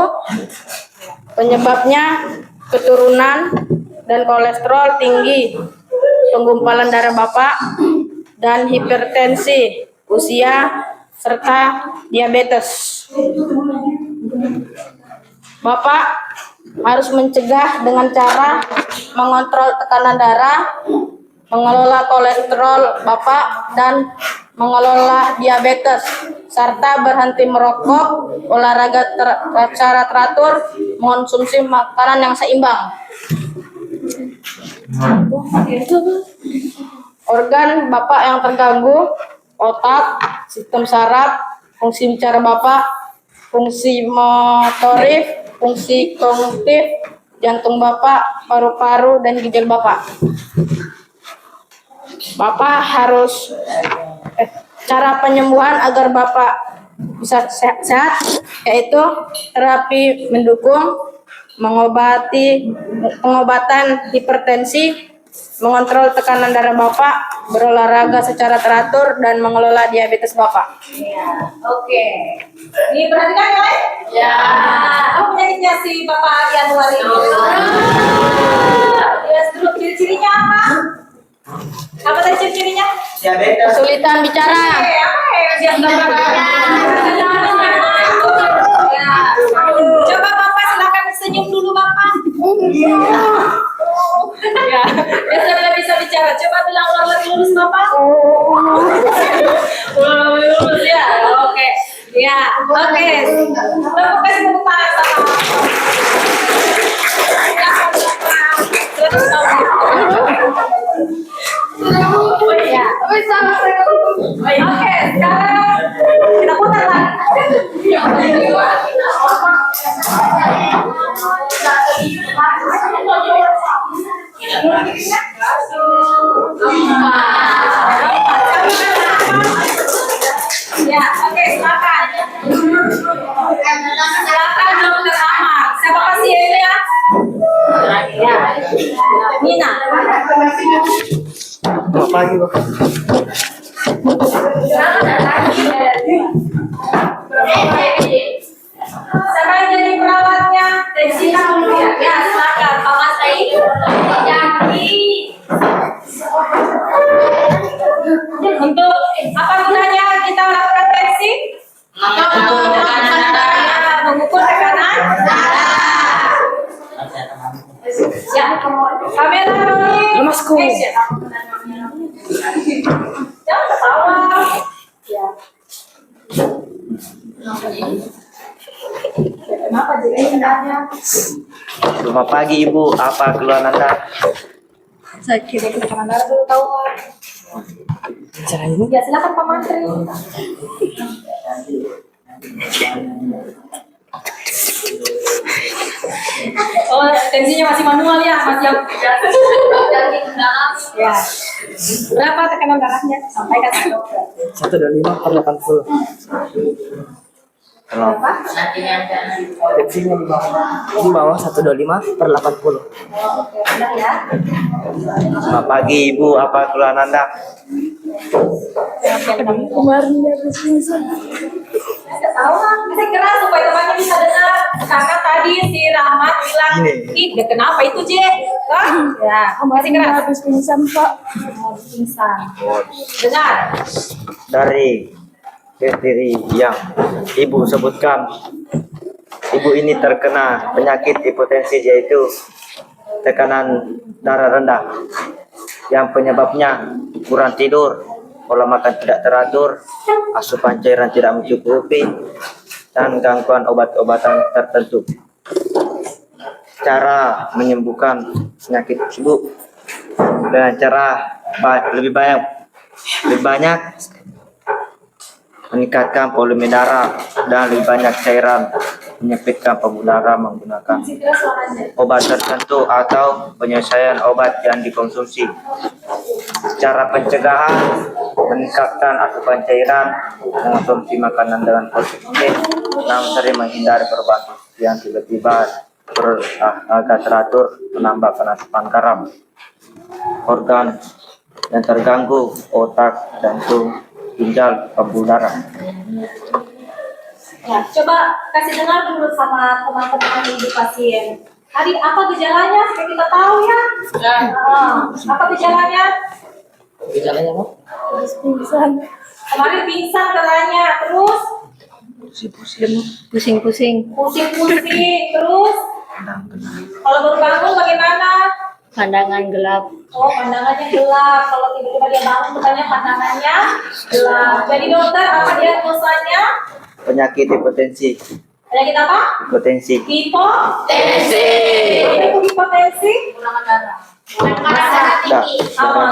penyebabnya keturunan dan kolesterol tinggi, penggumpalan darah Bapak, dan hipertensi, usia, serta diabetes. Bapak harus mencegah dengan cara mengontrol tekanan darah, mengelola kolesterol Bapak, dan mengelola diabetes, serta berhenti merokok, olahraga secara teratur, mengonsumsi makanan yang seimbang. Organ Bapak yang terganggu: otak, sistem saraf, fungsi bicara Bapak, fungsi motorik, fungsi kognitif, jantung Bapak, paru-paru, dan ginjal Bapak. Bapak harus cara penyembuhan agar Bapak bisa sehat, yaitu terapi mendukung, pengobatan hipertensi, mengontrol tekanan darah Bapak, berolahraga secara teratur, dan mengelola diabetes Bapak. Ya, oke. Diperhatikan ya? Ya. Apa penyakitnya si Bapak Yanuar ini? Ya, dulu ciri-cirinya apa? Apa tadi ciri-cirinya? Diabetes. Kesulitan bicara. Coba Bapak silakan senyum dulu Bapak. Ya, biasa tidak bisa bicara. Coba bilang lari lurus Bapak. Lurus ya. Oke. Ya, oke. Bapak kasih tepuk tangan sama. Ya. Oke, sekarang kita putar lagi. Ya, oke, silakan. Silakan Dokter Ahmad. Siapa pasiennya? Ya. Nina. Selamat pagi, Bapak. Siapa yang jadi perawatnya? Tensi kamu ya, silakan Pak Mas Said. Jaki. Untuk apa gunanya kita melakukan tensi? Mengukur tekanan darah. Ya, kamera rolling. Lemasku. Action. Jangan ketawa. Ya. Kenapa jadi indahnya? Selamat pagi Ibu, apa keluhan Anda? Sakit tekanan darah dulu tahu. Cara ini Ya silakan Pak Mantri. Oh, tensinya masih manual ya, masih yang ya. Berapa tekanan darahnya? Sampaikan ke dokter. 125/80. Berapa? Tensinya di bawah 125/80. Oh, oke, benar ya. Selamat pagi Ibu, apa keluhan Anda? Kemarin dia pingsan. Nggak tahu lah, bisa keras supaya temannya bisa dengar. Karena tadi si Rahmat bilang, ih, dia kenapa itu J? Hah? Ya, masih keras. Habis pingsan, Pak. Habis pingsan. Dengar. Dari kriteria yang Ibu sebutkan, Ibu ini terkena penyakit hipotensi, yaitu tekanan darah rendah yang penyebabnya kurang tidur, pola makan tidak teratur, asupan cairan tidak mencukupi, dan gangguan obat-obatan tertentu. Cara menyembuhkan penyakit tersebut dengan cara lebih banyak meningkatkan volume darah dan lebih banyak cairan, menyempitkan pembuluh darah menggunakan obat tertentu atau penyelesaian obat yang dikonsumsi. Cara pencegahan: meningkatkan asupan cairan, mengonsumsi makanan dengan porsi kecil, dan sering menghindari perubahan yang tiba-tiba agak teratur, menambahkan asupan garam. Organ yang terganggu: otak, jantung, ginjal, pembuluh darah. Ya, coba kasih dengar dulu sama teman-teman ibu pasien. Tadi apa gejalanya? Supaya kita tahu ya. Apa gejalanya? Gejalanya apa? Pingsan. Kemarin pingsan katanya, terus Pusing-pusing. pusing-pusing, terus kalau baru bangun bagaimana? Pandangan gelap. Oh, pandangannya gelap. Kalau tiba-tiba dia bangun, katanya pandangannya gelap. Jadi dokter, apa diagnosanya? Penyakit hipotensi. Penyakit apa? Hipotensi. Hipotensi. Itu hipotensi? Darah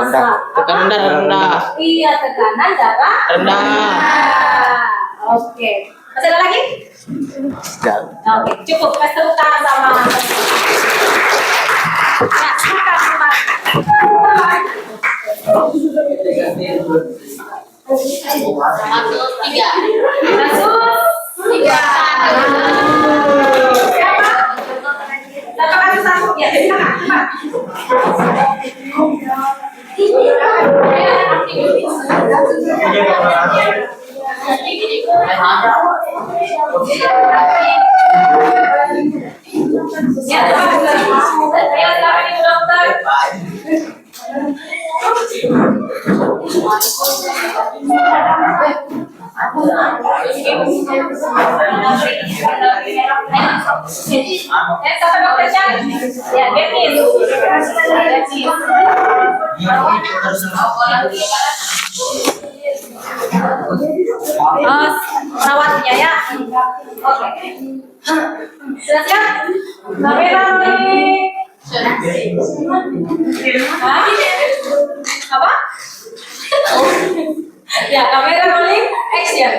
rendah. Tekanan darah rendah. Iya, tekanan darah Rendah. Oke. Masih ada lagi? Dan Oke, cukup. Kasih tepuk tangan sama. Ya, silakan teman. Masuk 3. Siapa? Siapa kasih satu? Ya, silakan. Cepat. Ya, ayo silakan ibu dokter. Siapa dokternya? Ya, Dennis. Perawatnya ya. Oke. Sudah siap? Kamera rolling. Hah? Apa? Ya, kamera rolling. Action.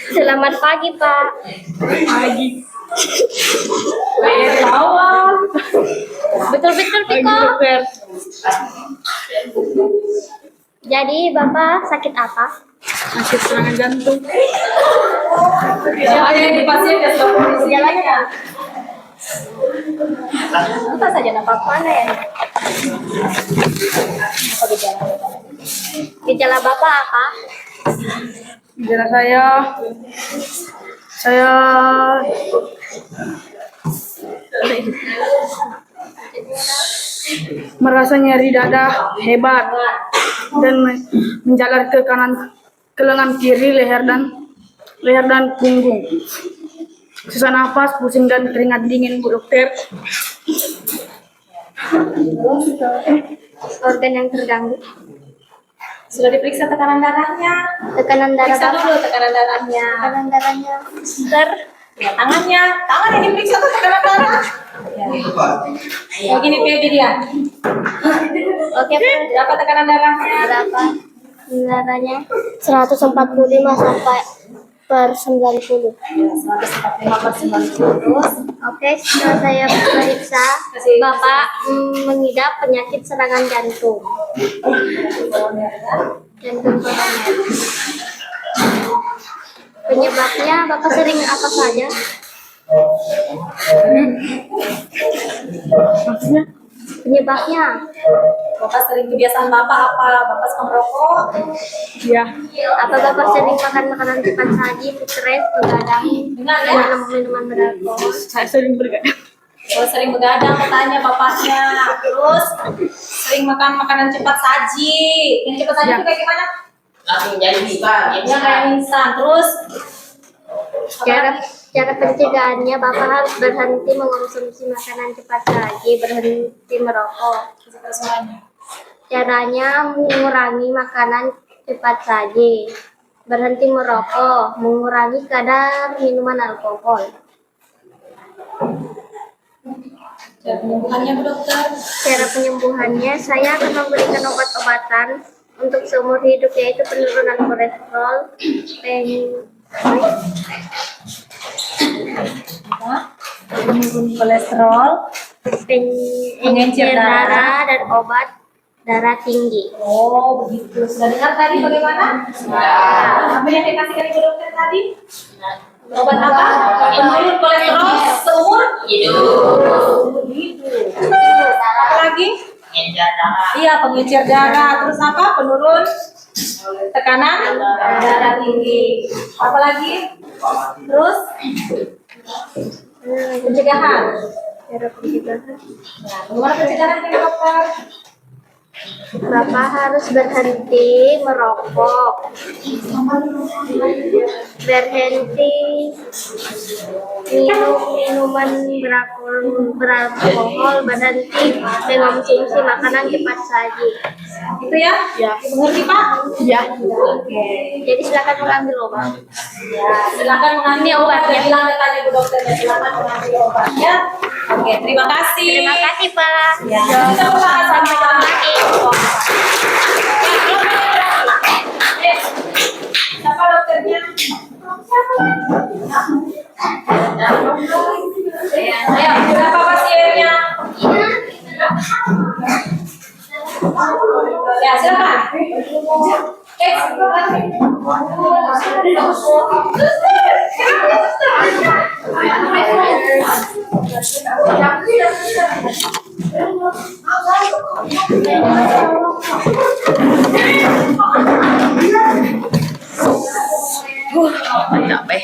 Selamat pagi, Pak. Tawa. Betul-betul, Piko. Jadi, Bapak sakit apa? Sakit serangan jantung. Ya, ada di pasien dan gejalanya. Apa saja nampak mana ya? Apa gejala? Gejala Bapak apa? Gejala saya Saya merasa nyeri dada hebat dan menjalar ke kanan, ke lengan kiri, leher dan punggung. Susah nafas, pusing dan keringat dingin, Bu Dokter. Organ yang terganggu. Sudah diperiksa tekanan darahnya. Tekanan darah Periksa Bapak. dulu tekanan darahnya. Tekanan darahnya. Bentar. Ya, tangannya yang diperiksa tuh tekanan darah. Ya, gini baby dia. Oke, Pak. Berapa tekanan darahnya? Berapa? Darahnya 145 sampai per 90. Ya, 145/90 terus. Oke, setelah saya periksa, Bapak mengidap penyakit serangan jantung. Jantung koroner. Penyebabnya Bapak sering apa saja? Penyebabnya? Bapak sering kebiasaan Bapak apa? Bapak suka merokok? Ya, Apa Bapak sering makan makanan cepat saji, stres, begadang, Benar ya? minum minuman beralkohol? saya sering bergadang. Kalau sering begadang, bertanya bapaknya. Terus sering makan makanan cepat saji. Yang cepat saji itu kayak gimana? Langsung jadi instan. Yang kayak instan. Terus Cara pencegahannya Bapak harus berhenti mengonsumsi makanan cepat saji, berhenti merokok. Caranya mengurangi makanan cepat saji, berhenti merokok, mengurangi kadar minuman alkohol. cara penyembuhannya Bu Dokter. Cara penyembuhannya saya akan memberikan obat-obatan untuk seumur hidup, yaitu penurunan kolesterol, Penurun kolesterol, pengencer darah, dan obat darah tinggi. Oh, begitu. Sudah dengar tadi bagaimana? Apa yang dikasihkan Ibu Dokter tadi? Obat apa? Penurun kolesterol seumur hidup. Apa lagi? Iya, pengencer darah. Terus apa? Penurun tekanan darah tinggi. Apa lagi? Terus pencegahan. Cara pencegahan. Nah, bagaimana pencegahannya Dokter? Bapak harus berhenti merokok, berhenti minum minuman beralkohol, berhenti mengonsumsi makanan cepat saji. Itu ya? Ya. Mengerti Pak? Ya. Oke. Jadi silakan mengambil obat. Ya, silakan mengambil obatnya. Bilang tanya Bu Dokternya, silakan mengambil obatnya. Oke, terima kasih. Terima kasih Pak. Ya, kita berdoa sama-sama. Siapa dokternya? Ayo, berapa pasiennya? Ya, silakan. Capek.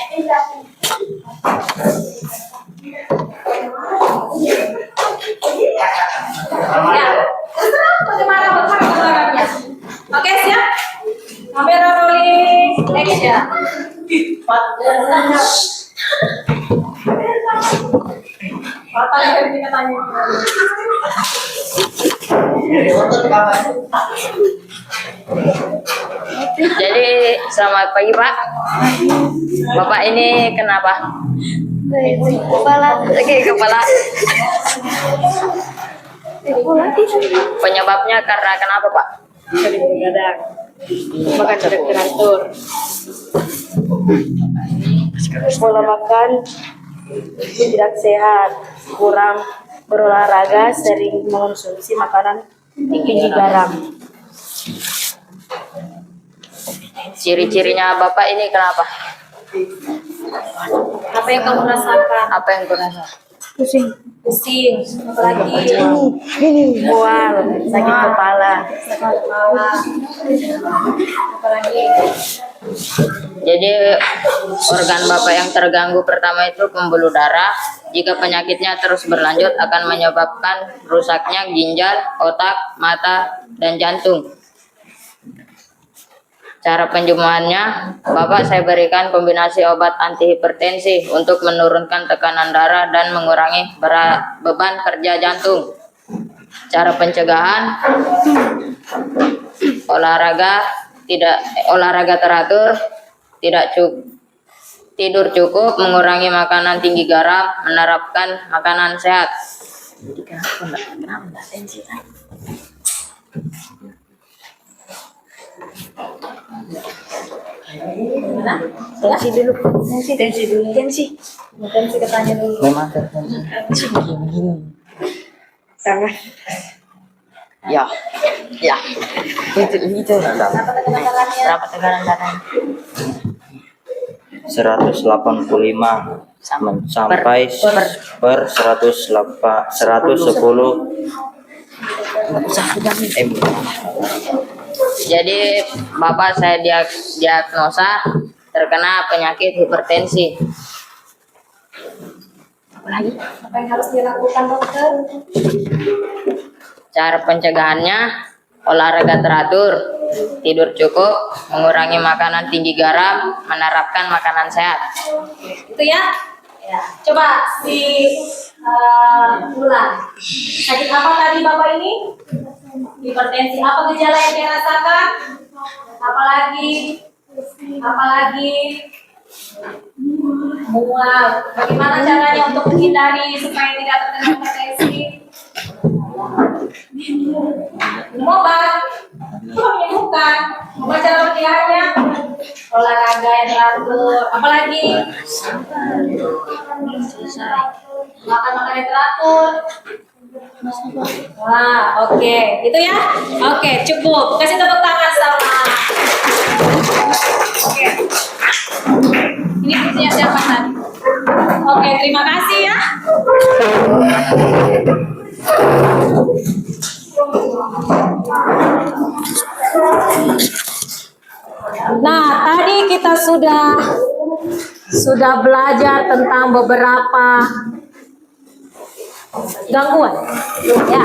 Ya, terserah bagaimana gambarannya. Oke, siap? Kamera rolling action. Apa yang kita tanya? Jadi selamat pagi Pak. Bapak ini kenapa? Kepala. Oke, kepala. Penyebabnya karena kenapa Pak? Sering begadang, makan tidak teratur, pola makan tidak sehat, kurang berolahraga, sering mengonsumsi makanan tinggi garam. Ciri-cirinya Bapak ini kenapa? Apa yang kamu rasakan? Apa yang kurasa? Pusing, Pusing, apalagi mual, sakit kepala, kepala, apalagi Jadi organ Bapak yang terganggu pertama itu pembuluh darah. Jika penyakitnya terus berlanjut akan menyebabkan rusaknya ginjal, otak, mata, dan jantung. Cara penyembuhannya, Bapak saya berikan kombinasi obat antihipertensi untuk menurunkan tekanan darah dan mengurangi beban kerja jantung. Cara pencegahan, olahraga teratur, tidur cukup, mengurangi makanan tinggi garam, menerapkan makanan sehat. Tensi ketanya dulu. Memang Ya, ya. Itu. Apa tekanan darahnya? Berapa tekanan darahnya? 185 sampai per 110 Jadi Bapak saya diagnosa terkena penyakit hipertensi. Apa yang harus dilakukan dokter? Cara pencegahannya, olahraga teratur, tidur cukup, mengurangi makanan tinggi garam, menerapkan makanan sehat. Itu ya. Ya. Coba ulang. Sakit apa tadi Bapak ini? Hipertensi. Apa gejala yang dia rasakan? Apalagi? Mual. Bagaimana caranya untuk menghindari supaya tidak terkena hipertensi? Minum obat. Bukan. Obat cara pencegahannya. Olahraga yang teratur. Apalagi? Makan yang teratur. Wah, oke. Itu ya? Oke, cukup. Kasih tepuk tangan sama. Oke. Ini fungsinya siapa tadi? Oke, terima kasih ya. Nah, tadi kita sudah belajar tentang beberapa gangguan. Ya.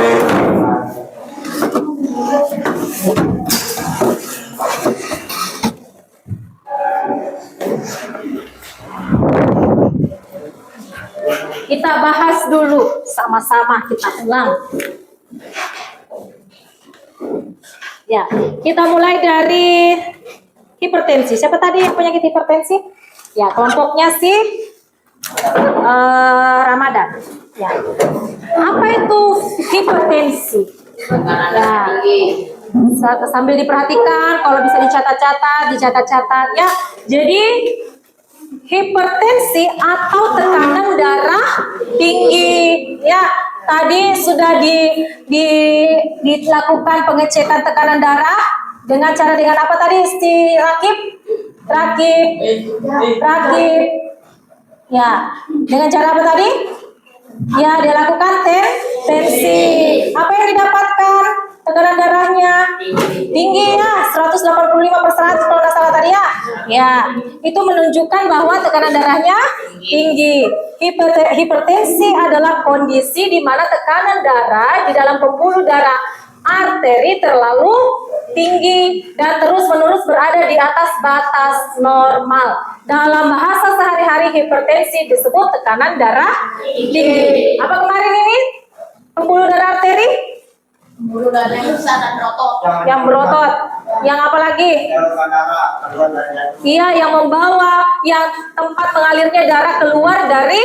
Kita bahas dulu, sama-sama kita ulang. Ya, kita mulai dari hipertensi. Siapa tadi yang penyakit hipertensi? Ya, kelompoknya Ramadan. Ya. Apa itu hipertensi? Ya. Sambil diperhatikan, kalau bisa dicatat ya. Jadi hipertensi atau tekanan darah tinggi. Ya, tadi sudah dilakukan pengecekan tekanan darah dengan apa tadi? Rakib. Ya, dengan cara apa tadi? Ya, dilakukan tensi. Apa yang didapatkan? Tekanan darahnya tinggi ya, 185/100 kalau nggak salah tadi ya. Ya, itu menunjukkan bahwa tekanan darahnya tinggi. Hipertensi adalah kondisi di mana tekanan darah di dalam pembuluh darah arteri terlalu tinggi dan terus-menerus berada di atas batas normal. Dalam bahasa sehari-hari hipertensi disebut tekanan darah tinggi. Apa kemarin ini? Pembuluh darah arteri? Pembuluh darah yang besar dan berotot. Yang berotot. Yang apa lagi? Iya, yang membawa, yang tempat mengalirnya darah keluar dari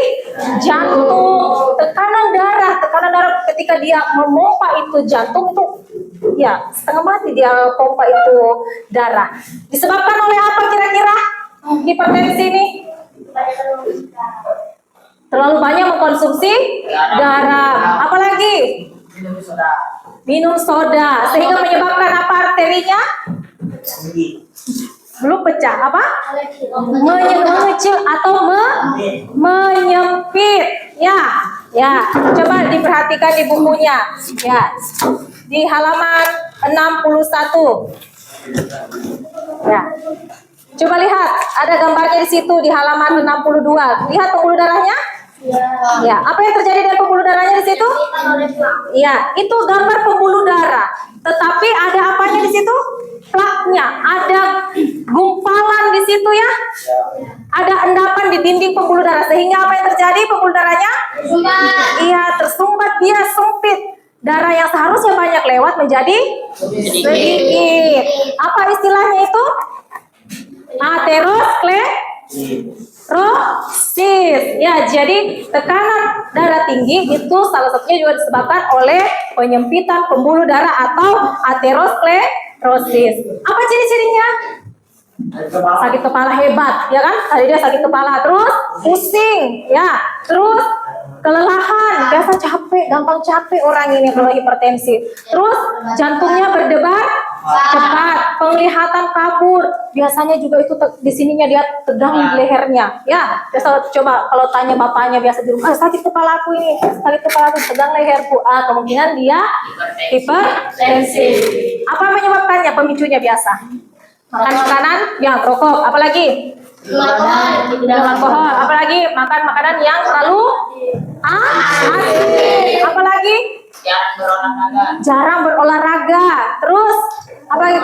jantung. Tekanan darah ketika dia memompa itu jantung itu, ya setengah mati dia pompa itu darah. Disebabkan oleh apa kira-kira hipertensi ini? Terlalu banyak mengkonsumsi garam. Apalagi? Minum soda sehingga menyebabkan apa arterinya? Belum pecah apa? Mengecil atau menyempit. Ya, coba diperhatikan di bukunya. Ya, di halaman 61. Ya. Coba lihat, ada gambarnya di situ di halaman 62. Lihat pembuluh darahnya? Ya, apa yang terjadi dengan pembuluh darahnya di situ? Ya, itu gambar pembuluh darah. Tetapi ada apanya di situ? Plaknya, ada gumpalan di situ ya. Ada endapan di dinding pembuluh darah. Sehingga apa yang terjadi? Pembuluh darahnya? Iya, tersumbat, dia sempit. Darah yang seharusnya banyak lewat menjadi sedikit. Apa istilahnya itu? Aterosklerosis. Ya, jadi tekanan darah tinggi itu salah satunya juga disebabkan oleh penyempitan pembuluh darah atau aterosklerosis. Apa ciri-cirinya? Sakit kepala hebat, ya kan? Tadi dia sakit kepala, terus pusing, ya, terus kelelahan, biasa capek, gampang capek orang ini kalau hipertensi. Terus jantungnya berdebar cepat, penglihatan kabur. Biasanya juga itu di sininya dia tegang di lehernya. Ya, biasa coba kalau tanya bapaknya biasa di rumah, sakit kepala aku ini, sakit kepala aku, tegang leherku. Kemungkinan dia hipertensi. Apa menyebabkannya? Pemicunya biasa. Makan makanan yang rokok, apalagi? Minum alkohol, apalagi makan makanan yang terlalu asin, apalagi jarang berolahraga, terus apa lagi?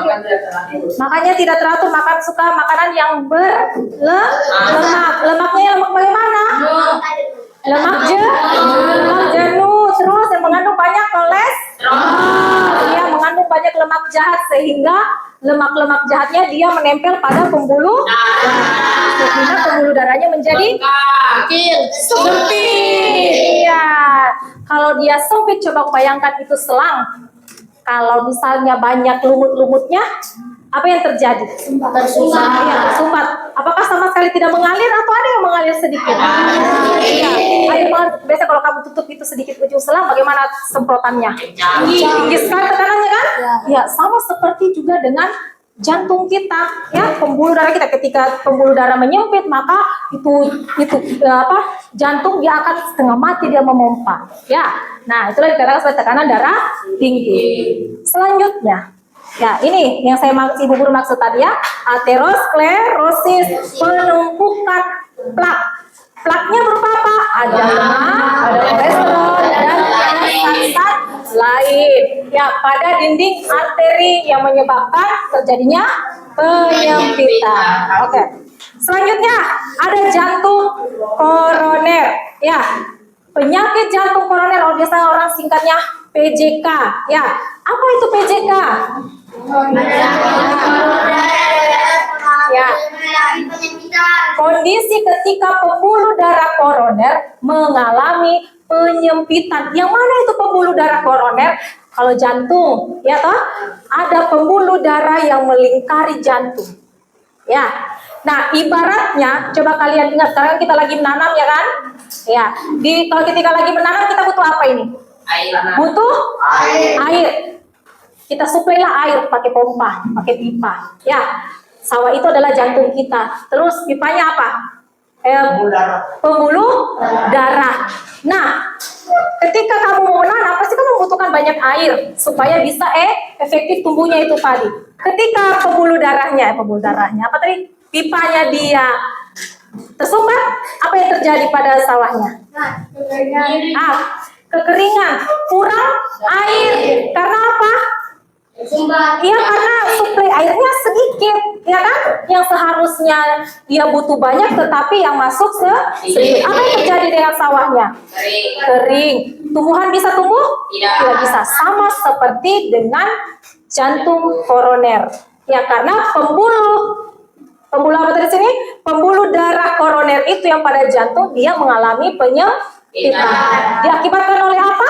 Makanya tidak teratur, makan suka makanan yang berlemak. Lemaknya lemak bagaimana? Lemak jenuh, terus yang mengandung banyak kolesterol, dia mengandung banyak lemak jahat sehingga lemak-lemak jahatnya dia menempel pada pembuluh darah, sehingga pembuluh darahnya menjadi sempit. Iya, kalau dia sempit, coba bayangkan itu selang. Kalau misalnya banyak lumut-lumutnya, apa yang terjadi? Tersumbat. Apakah sama sekali tidak mengalir atau ada yang mengalir sedikit? Iya. Air mengalir. Biasa kalau kamu tutup itu sedikit ujung selang, bagaimana semprotannya? Tinggi sekali tekanannya kan? Ya, sama seperti juga dengan jantung kita, ya, pembuluh darah kita. Ketika pembuluh darah menyempit, maka jantung dia akan setengah mati, dia memompa. Ya, nah itulah dikatakan sebagai tekanan darah tinggi. Selanjutnya, ya ini yang Ibu Guru maksud tadi ya, aterosklerosis, penumpukan plak. Plaknya berupa apa? Ada lemak, ada kolesterol, dan zat-zat lain. Ya, pada dinding arteri yang menyebabkan terjadinya penyempitan. Oke. Selanjutnya ada jantung koroner. Ya, penyakit jantung koroner, biasanya orang singkatnya PJK. Ya, apa itu PJK? Ya, kondisi ketika pembuluh darah koroner mengalami penyempitan. Yang mana itu pembuluh darah koroner? Kalau jantung, ya toh, ada pembuluh darah yang melingkari jantung. Ya, nah ibaratnya, coba kalian ingat, sekarang kita lagi menanam ya kan? Ya, kalau ketika lagi menanam kita butuh apa ini? Butuh air. Kita suplailah air pakai pompa, pakai pipa. Ya, sawah itu adalah jantung kita. Terus pipanya apa? Pembuluh darah. Nah, ketika kamu mau menanam, pasti kamu membutuhkan banyak air supaya bisa efektif tumbuhnya itu padi. Ketika pembuluh darahnya apa tadi? Pipanya dia tersumbat, apa yang terjadi pada sawahnya? Kekeringan, kurang air. Karena apa? Iya, karena suplai airnya sedikit, ya kan? Yang seharusnya dia butuh banyak, tetapi yang masuk sedikit. Apa yang terjadi dengan sawahnya? Kering. Tumbuhan bisa tumbuh? Tidak bisa. Sama seperti dengan jantung koroner. Ya, karena pembuluh apa tadi sini? Pembuluh darah koroner itu yang pada jantung dia mengalami penyempitan. Diakibatkan oleh apa?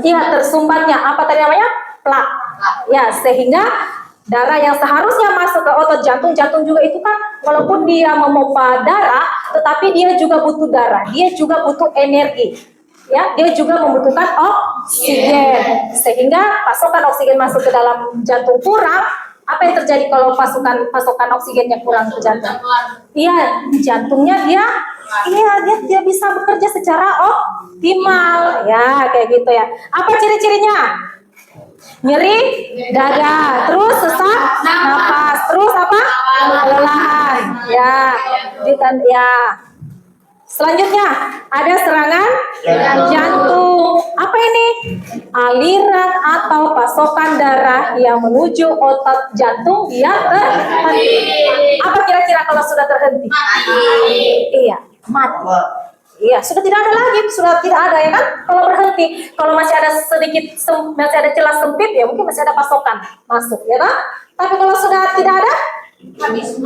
Iya, tersumbatnya apa tadi namanya? Plak. Ya, sehingga darah yang seharusnya masuk ke otot jantung juga itu kan walaupun dia memompa darah, tetapi dia juga butuh darah, dia juga butuh energi. Ya, dia juga membutuhkan oksigen. Sehingga pasokan oksigen masuk ke dalam jantung kurang. Apa yang terjadi kalau pasokan oksigennya kurang ke jantung? Iya, jantungnya dia bisa bekerja secara optimal. Ya, kayak gitu ya. Apa ciri-cirinya? Nyeri dada, terus sesak napas, terus apa? Kelelahan. Ya, ya. Selanjutnya ada serangan jantung. Apa ini? Aliran atau pasokan darah yang menuju otot jantung dia terhenti. Apa kira-kira kalau sudah terhenti? Iya, mati. Iya, sudah tidak ada lagi, sudah tidak ada ya kan? Kalau berhenti, kalau masih ada sedikit, masih ada celah sempit ya mungkin masih ada pasokan masuk, ya kan? Tapi kalau sudah tidak ada,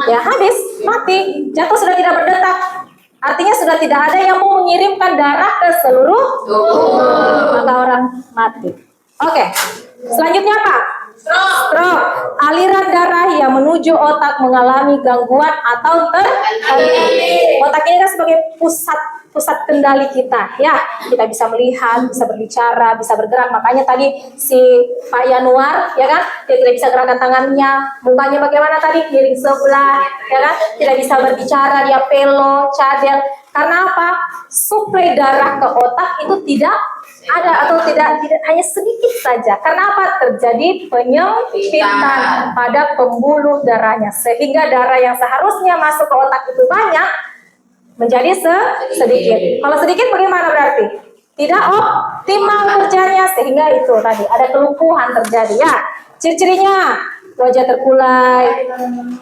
ya habis, mati. Jantung sudah tidak berdetak. Artinya sudah tidak ada yang mau mengirimkan darah ke seluruh tubuh, maka orang mati. Oke, selanjutnya apa? Stroke. Aliran darah yang menuju otak mengalami gangguan atau terhenti. Otak ini kan sebagai pusat kendali kita, ya. Kita bisa melihat, bisa berbicara, bisa bergerak. Makanya tadi si Pak Yanuar, ya kan, dia tidak bisa gerakan tangannya, mukanya bagaimana tadi, miring sebelah, ya kan, tidak bisa berbicara, dia pelo, cadel. Karena apa? Suplai darah ke otak itu tidak ada atau tidak hanya sedikit saja. Karena apa? Terjadi penyempitan pada pembuluh darahnya, sehingga darah yang seharusnya masuk ke otak itu banyak menjadi sedikit. Kalau sedikit bagaimana berarti? Tidak optimal kerjanya, sehingga itu tadi ada kelumpuhan terjadi ya. Ciri-cirinya wajah terkulai,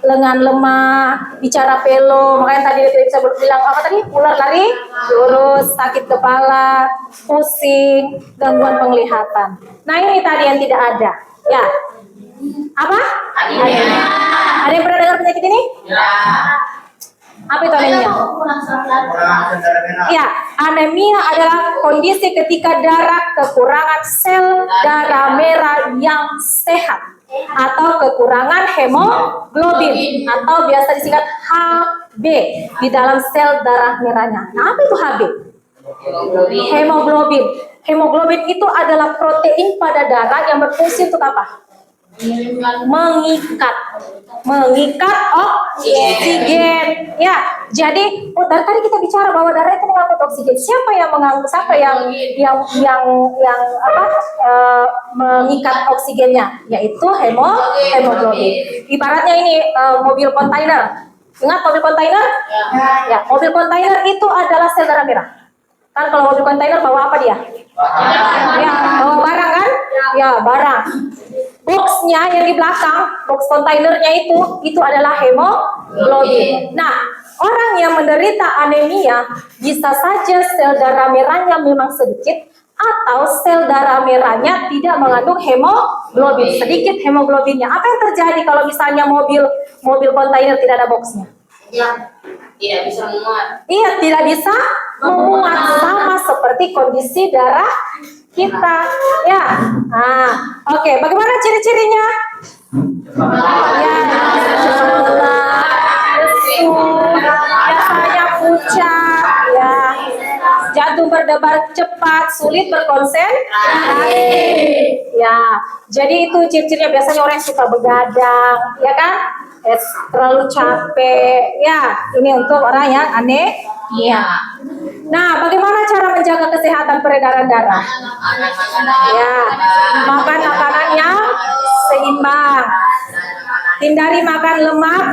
lengan lemah, bicara pelo, makanya tadi dia tidak bisa bilang apa tadi? Ular lari lurus, sakit kepala, pusing, gangguan penglihatan. Nah ini tadi yang tidak ada. Ya. Apa? Ada yang pernah dengar penyakit ini? Ya. Apa itu anemia? Ya, anemia adalah kondisi ketika darah kekurangan sel darah merah yang sehat atau kekurangan hemoglobin atau biasa disingkat HB di dalam sel darah merahnya. Nah, apa itu HB? Hemoglobin. Hemoglobin itu adalah protein pada darah yang berfungsi untuk apa? Mengikat oksigen. Ya, jadi dari tadi kita bicara bahwa darah itu mengangkut oksigen. Siapa yang mengangkut? Siapa yang mengikat oksigennya? Yaitu hemoglobin. Ibaratnya ini mobil kontainer. Ingat mobil kontainer? Ya, mobil kontainer itu adalah sel darah merah. Kan kalau mobil kontainer bawa apa dia? Ya, bawa barang kan? Ya, barang. Boxnya yang di belakang, box kontainernya itu adalah hemoglobin. Nah, orang yang menderita anemia bisa saja sel darah merahnya memang sedikit atau sel darah merahnya tidak mengandung hemoglobin, sedikit hemoglobinnya. Apa yang terjadi kalau misalnya mobil kontainer tidak ada boxnya? Ya, tidak bisa memuat. Iya, tidak bisa memuat, sama seperti kondisi darah kita, ya. Nah, oke. Bagaimana ciri-cirinya? Ya, lesu, biasanya pucat, ya. Jantung berdebar cepat, sulit berkonsentrasi. Ya, jadi itu ciri-cirinya biasanya orang yang suka begadang, ya kan? Terlalu capek, ya. Ini untuk orang yang anemia. Nah, bagaimana cara menjaga kesehatan peredaran darah? Ya, makan makanan yang seimbang. Hindari makan lemak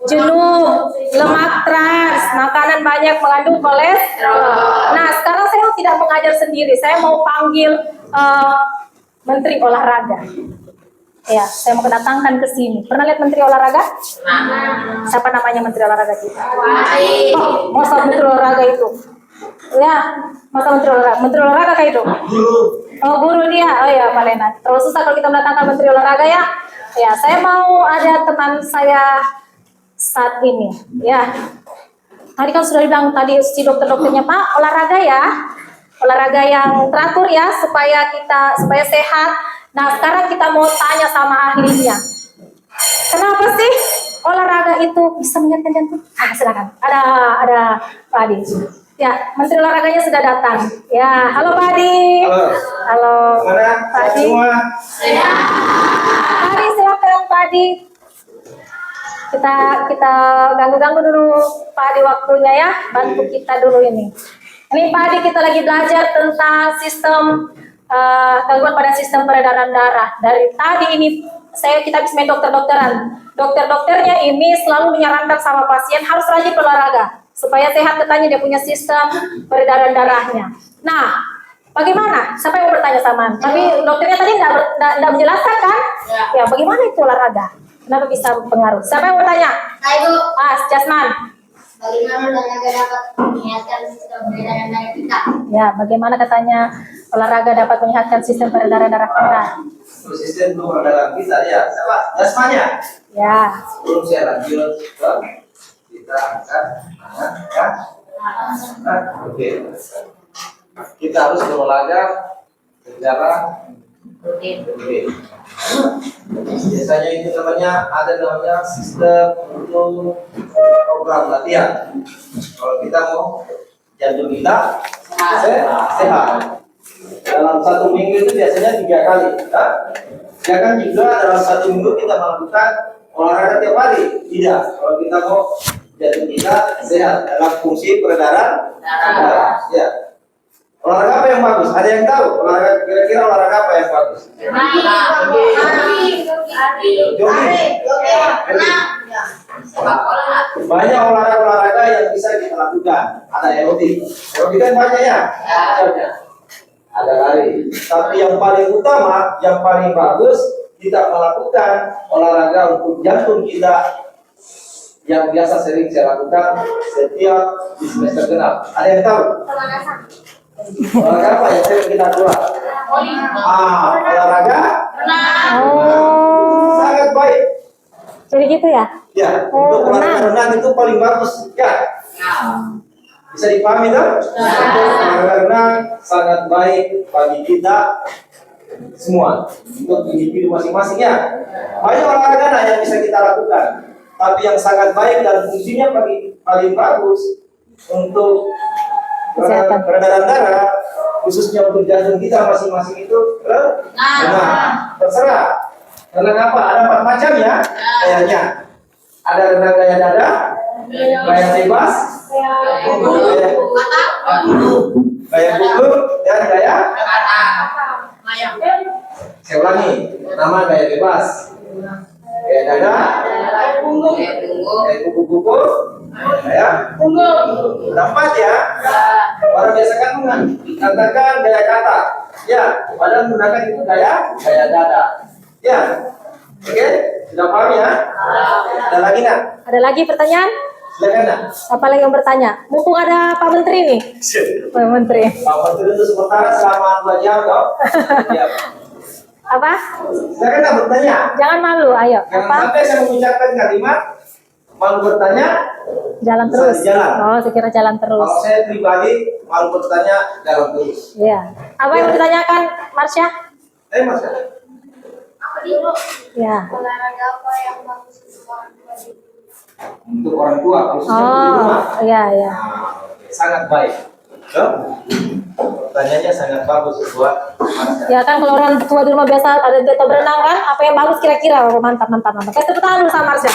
jenuh, lemak trans, makanan banyak mengandung kolesterol. Nah, sekarang saya tidak mengajar sendiri, saya mau panggil Menteri Olahraga. Ya, saya mau kedatangkan ke sini. Pernah lihat Menteri Olahraga? Siapa namanya Menteri Olahraga kita? Oh, masa Menteri Olahraga itu? Ya, masa Menteri Olahraga? Menteri Olahraga kayak itu? Oh, guru dia. Oh ya, Pak Lena. Terus susah kalau kita mendatangkan Menteri Olahraga ya. Ya, saya mau ada teman saya saat ini. Ya, tadi kan sudah bilang tadi si dokternya Pak, olahraga ya, olahraga yang teratur ya supaya sehat. Nah, sekarang kita mau tanya sama ahlinya. Kenapa sih olahraga itu bisa menyehatkan jantung? Silakan. Ada Pak Adi. Ya, Menteri Olahraganya sudah datang. Ya, halo Pak Adi. Halo. Pak Adi. Pak Adi, silakan Pak Adi. Kita ganggu dulu Pak Adi waktunya ya. Bantu kita dulu ini. Ini Pak Adi, kita lagi belajar tentang sistem gangguan pada sistem peredaran darah. Dari tadi ini kita habis main dokter-dokteran. Dokter-dokternya ini selalu menyarankan sama pasien harus rajin olahraga supaya sehat, katanya dia punya sistem peredaran darahnya. Nah, bagaimana? Siapa yang mau bertanya sama? Tapi dokternya tadi nggak menjelaskan kan? Ya, bagaimana itu olahraga? Kenapa bisa berpengaruh? Siapa yang mau bertanya? Ibu, Jasman. bagaimana olahraga dapat menyehatkan sistem peredaran darah kita? Ya, bagaimana katanya olahraga dapat menyehatkan sistem peredaran darah kita? Sistem peredaran kita ya, siapa? Jasmanya. Ya. Sebelum saya lanjut ke kita angkat ya. Oke. Kita harus berolahraga secara rutin. Biasanya itu ada namanya sistem untuk program latihan. Kalau kita mau jantung kita sehat. Dalam 1 minggu itu biasanya 3 kali. Ya? Jangan juga dalam 1 minggu kita melakukan olahraga tiap hari. Tidak. Kalau kita mau jantung kita sehat dalam fungsi peredaran darah. Ya. Olahraga apa yang bagus? Ada yang tahu? Kira-kira olahraga apa yang bagus? Jogging. Banyak olahraga yang bisa kita lakukan. Ada aerobik. Aerobik kan banyak ya? Ada lari. Tapi yang paling utama, yang paling bagus, kita melakukan olahraga untuk jantung kita yang biasa sering saya lakukan setiap di semester genap. Ada yang tahu? Olahraga apa yang sering kita keluar? Olahraga sangat baik. Jadi gitu ya? Ya, untuk olahraga renang itu paling bagus. Ya. Bisa dipahami kan? Olahraga renang sangat baik bagi kita semua, untuk individu masing-masing ya. Banyak olahraga yang bisa kita lakukan, tapi yang sangat baik dan fungsinya paling bagus untuk peredaran darah, khususnya untuk jantung kita masing-masing itu renang. Terserah. Renang apa? Ada 4 macam ya kayaknya. Ada renang gaya dada, gaya bebas, gaya buku, dan gaya. Saya ulangi, nama gaya bebas, gaya dada, gaya buku-buku, gaya punggung. 4 ya. Orang biasa kan mengatakan gaya kata, ya, padahal menggunakan itu gaya dada, ya. Oke, sudah paham ya? Ada lagi nak? Ada lagi pertanyaan? Silakan nak. Apa lagi yang bertanya? Mumpung ada Pak Menteri nih. Pak Menteri. Pak Menteri itu sementara selama 2 jam toh. Ya. Apa? Silakan nak bertanya. Jangan malu, ayo. Jangan Apa? sampai saya mengucapkan kalimat malu bertanya. Jalan bisa terus. di jalan. Oh, saya kira jalan terus. Kalau saya pribadi malu bertanya jalan terus. Iya. Apa yang mau ditanyakan, Marsha? Mas. Ya. Olahraga apa yang bagus untuk orang tua? Untuk orang tua khususnya di Oh, rumah. iya, iya. Sangat baik. Yo? Pertanyaannya sangat bagus buat Mas. Ya kan kalau orang tua di rumah biasa ada jatuh berenang kan, apa yang bagus kira-kira? Oh, mantap. Kasih tepuk tangan dulu sama Marsha.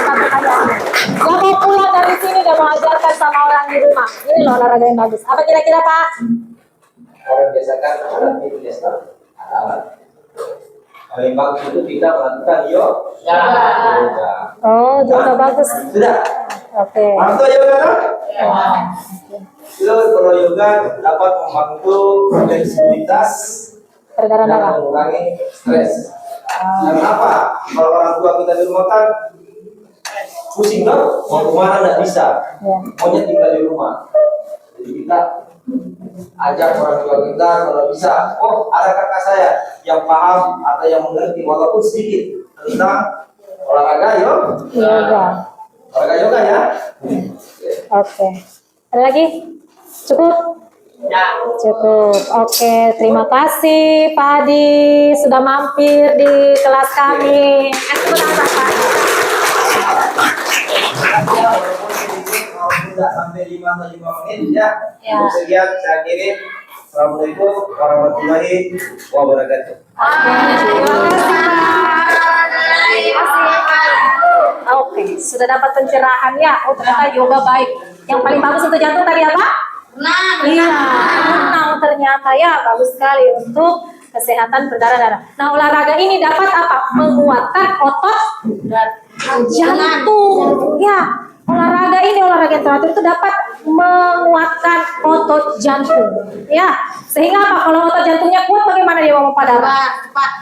Mantap pertanyaannya. Yang mau pulang dari sini dan mau ajarkan sama orang di rumah. Ini loh olahraga yang bagus. Apa kira-kira Pak? Orang biasa kan alat fitness, ada alat. Kalau yang bagus itu kita melakukan yoga. Oh, juga bagus. Sudah. Oke. Atau yoga kan? Itu kalau yoga dapat membantu fleksibilitas Peredaran dan darah. mengurangi stres. Karena apa? Kalau orang tua kita di rumah kan pusing kan? Mau kemana nggak bisa. Ya. Maunya tinggal di rumah. Jadi kita ajak orang tua kita kalau bisa. Oh, ada kakak saya yang paham atau yang mengerti walaupun sedikit tentang olahraga Yoga. olahraga yoga ya. Oke. Ada lagi? Cukup? Cukup. Oke, terima kasih Pak Adi sudah mampir di kelas kami. Kasih tepuk tangan Pak Adi. Tidak sampai 5 menit ya. Ya. Sekian saya kirim. Assalamualaikum warahmatullahi wabarakatuh. Terima kasih. Oke, sudah dapat pencerahan ya. Oh, ternyata yoga baik. Yang paling bagus untuk jantung tadi apa? Renang. Iya, renang ternyata. ternyata ya bagus sekali untuk kesehatan berdarah-darah. Nah, olahraga ini dapat apa? Menguatkan otot jantung. Ya, olahraga yang teratur itu dapat menguatkan otot jantung. Ya, sehingga apa? Kalau otot jantungnya kuat, bagaimana dia memompa darah?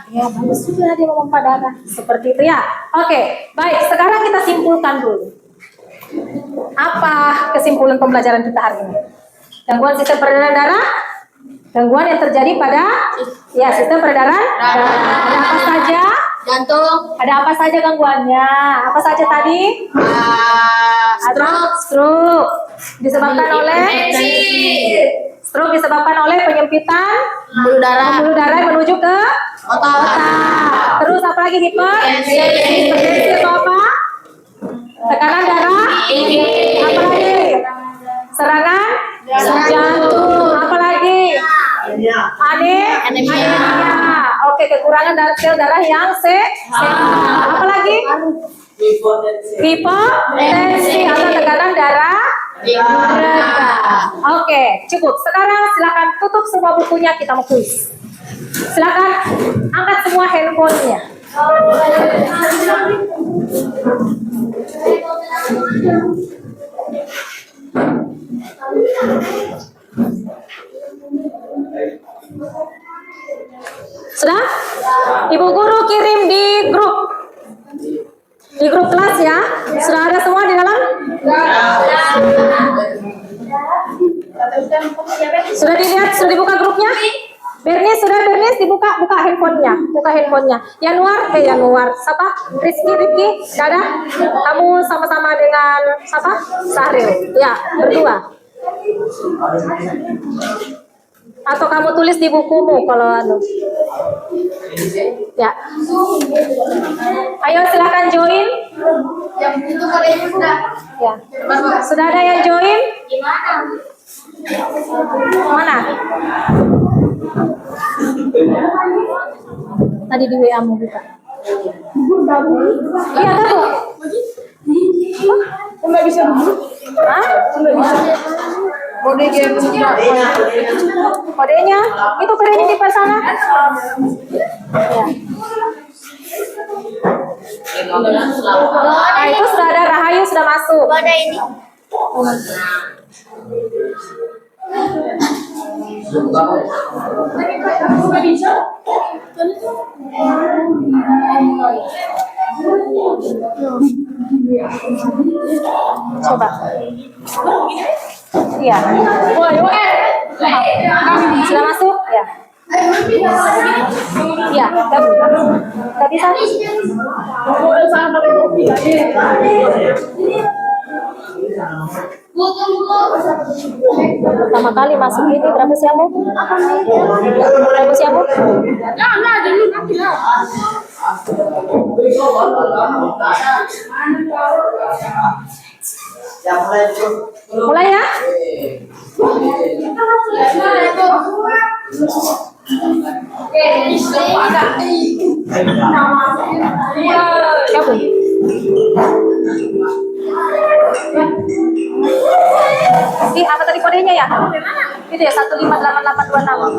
Ya, bagus juga dia memompa darah. Seperti itu ya. Oke, baik. Sekarang kita simpulkan dulu. Apa kesimpulan pembelajaran kita hari ini? Gangguan sistem peredaran darah, gangguan yang terjadi pada sistem peredaran darah. Ada apa saja? Jantung. Ada apa saja gangguannya? Apa saja tadi? Stroke. Disebabkan oleh stroke disebabkan oleh penyempitan pembuluh darah yang menuju ke otak. Terus apa lagi? Hipertensi itu apa? Tekanan darah tinggi. Apa lagi? Serangan jantung. Apa lagi? Anemia. Oke, kekurangan sel darah yang sehat. Apa lagi? Hipotensi atau tekanan darah rendah. Oke, cukup. Sekarang silakan tutup semua bukunya, kita mau kuis. Silakan angkat semua handphonenya. Sudah? Ibu guru kirim di grup kelas ya. Sudah ada semua di dalam? Sudah dilihat? Sudah dibuka grupnya? Bernis dibuka handphonenya. Yanuar, siapa? Rizky, Dada. Kamu sama-sama dengan siapa? Sahril. Ya, berdua. Atau kamu tulis di bukumu kalau Ya. Ayo silakan join. Yang itu kalian sudah. Ya. Sudah ada yang join? Gimana? Mana? Tadi di WA-mu buka. Iya, tahu. Enggak bisa dulu. Hah? Kodenya itu kodenya di sana. Ya. Nah, itu sudah ada Rahayu sudah masuk. Ada ini. Coba. Iya. Sudah masuk? Ya. Iya, nggak bisa. Pertama kali masuk ini berapa sih kamu? Berapa sih kamu? Mulai ya. Gabung. Apa tadi kodenya ya? Itu ya 158826.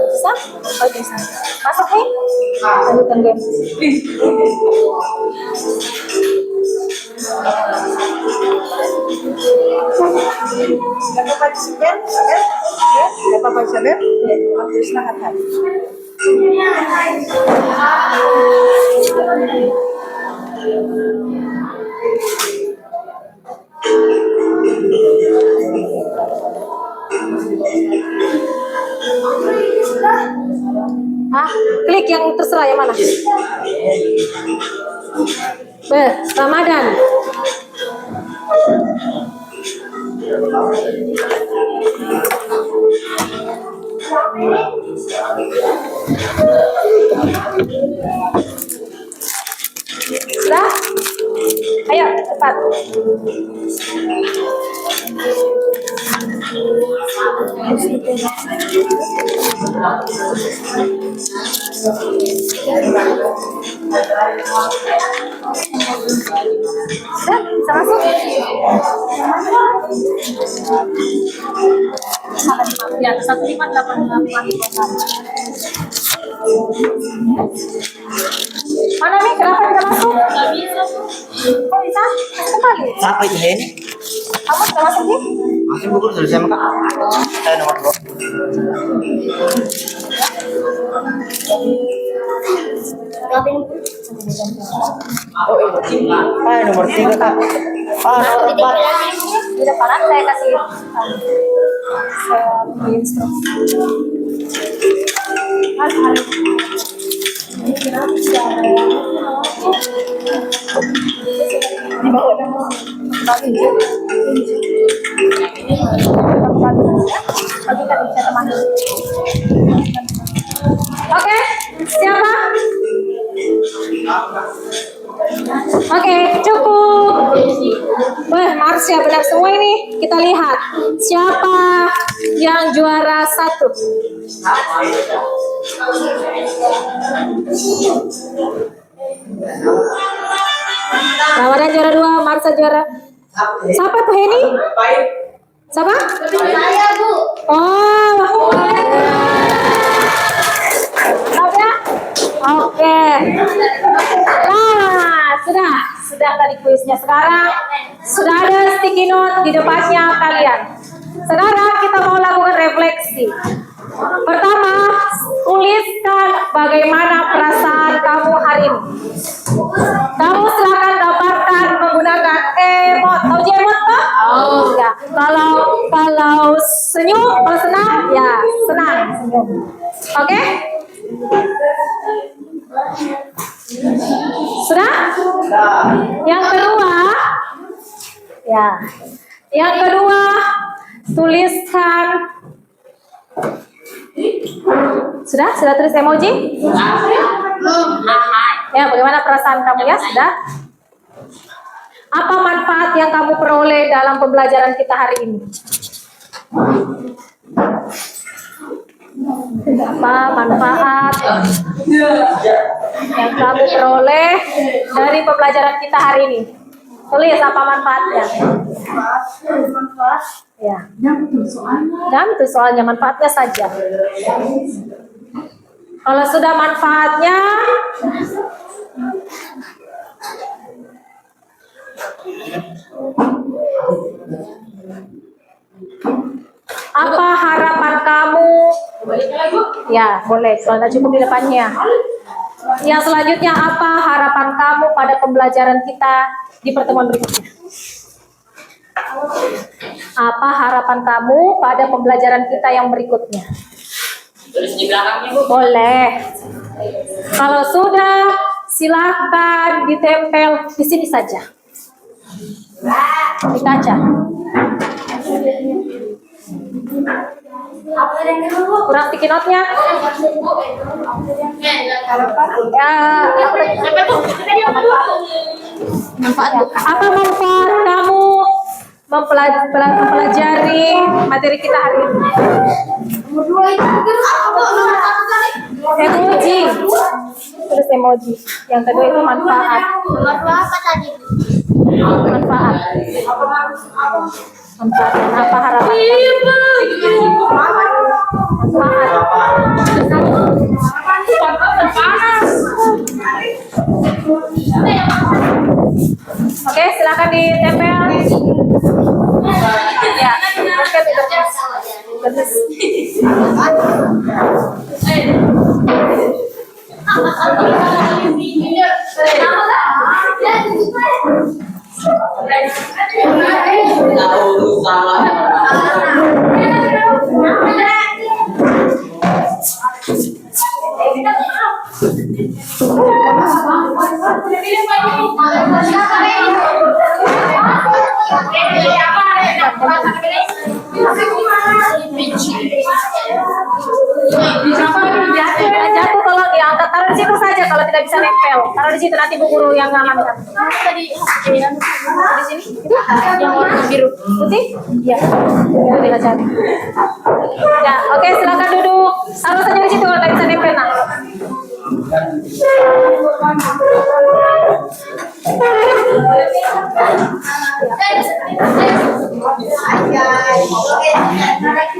Bisa? Masuk nih? Lanjutkan game. Klik yang terserah yang mana? Ramadan. Sudah? Ayo, cepat. Sudah, bisa masuk? Ya, 1588. Mana nih? Kenapa tidak masuk? Nggak bisa. Kok bisa? Masuk kembali. Siapa itu Hen? Kamu sudah masuk nih? Masih buku tulis sama kak. Saya nomor 2. Nomor 3 kak. Nomor 4. Di depan saya kasih. Saya beri instruksi. Oke, siapa? Oke, cukup. Wah, Marsha benar semua ini. Kita lihat siapa yang juara 1. Ramadan juara 2, Marsha juara. Siapa tuh Heni? Siapa? Saya, Bu. Oh. Siapa? Oke. Nah, sudah tadi kuisnya. Sekarang sudah ada sticky note di depannya kalian. Sekarang kita mau lakukan refleksi. Pertama, tuliskan bagaimana perasaan kamu hari ini. Kamu silakan gambarkan menggunakan emot. Tahu emot toh? Oh, ya. Kalau senyum, kalau senang, ya senang. Oke? Sudah? Yang kedua, ya. Yang kedua, tuliskan. Sudah tulis emoji? Ya, bagaimana perasaan kamu ya? Sudah? Apa manfaat yang kamu peroleh dalam pembelajaran kita hari ini? Apa manfaat yang kamu peroleh dari pembelajaran kita hari ini? Tulis apa manfaatnya? Ya. Dan itu soalnya manfaatnya saja. Kalau sudah manfaatnya, apa harapan kamu? Ya, boleh. Kalau tidak cukup di depannya. Yang selanjutnya, apa harapan kamu pada pembelajaran kita di pertemuan berikutnya? Apa harapan kamu pada pembelajaran kita yang berikutnya? Tulis di belakangnya, Bu. Boleh. Kalau sudah, silakan ditempel di sini saja. Di kaca. Kurang sticky note-nya? Ya, apa manfaat kamu mempelajari materi kita hari ini? Emoji. Terus emoji. Yang kedua itu manfaat. Apa tadi? Manfaat. Manfaat. Apa harapan? Oke, silakan ditempel. Ya, oke, Jatuh tolong diangkat, taruh di situ saja kalau tidak bisa nempel. Taruh di situ nanti Bu Guru yang ngamankan. Di sini yang warna biru putih, ya itu tidak cantik. Ya, oke, silakan duduk. Taruh saja di situ kalau tidak bisa nempel, nak.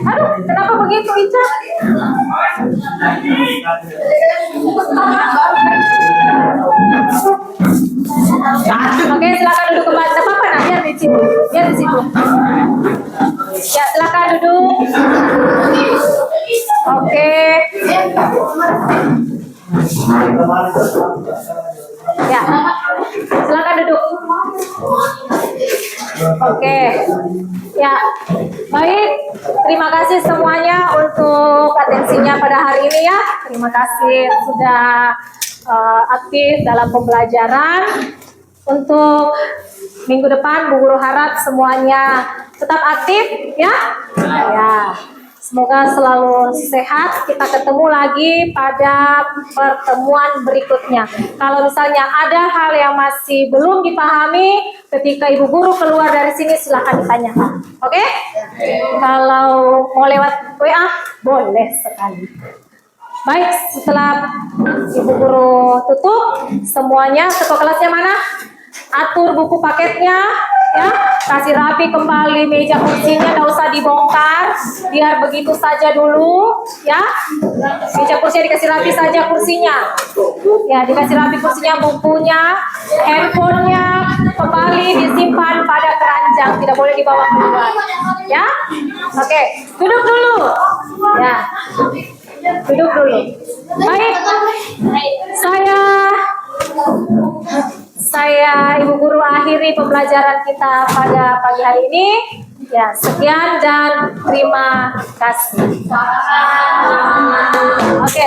Aduh, kenapa begitu, Ica? Oke, silakan duduk kembali. Tidak apa-apa, nah, biar di situ. Biar di situ. Ya, silakan duduk. Oke. Ya, silakan duduk. Oke, ya, baik. Terima kasih semuanya untuk atensinya pada hari ini ya. Terima kasih sudah aktif dalam pembelajaran. Untuk minggu depan, Bu Guru harap semuanya tetap aktif ya. Ya. Semoga selalu sehat. Kita ketemu lagi pada pertemuan berikutnya. Kalau misalnya ada hal yang masih belum dipahami, ketika Ibu Guru keluar dari sini silahkan ditanyakan. Oke? Kalau mau lewat WA, boleh sekali. Baik, setelah Ibu Guru tutup, semuanya ketua kelasnya mana? Atur buku paketnya, ya, kasih rapi kembali meja kursinya, tidak usah dibongkar, biar begitu saja dulu, ya. Meja kursinya dikasih rapi saja kursinya, ya, dikasih rapi kursinya, bukunya, handphonenya kembali disimpan pada keranjang, tidak boleh dibawa keluar, ya. Oke, duduk dulu, ya, duduk dulu. Baik, saya Ibu Guru akhiri pembelajaran kita pada pagi hari ini. Ya, sekian dan terima kasih. Oke.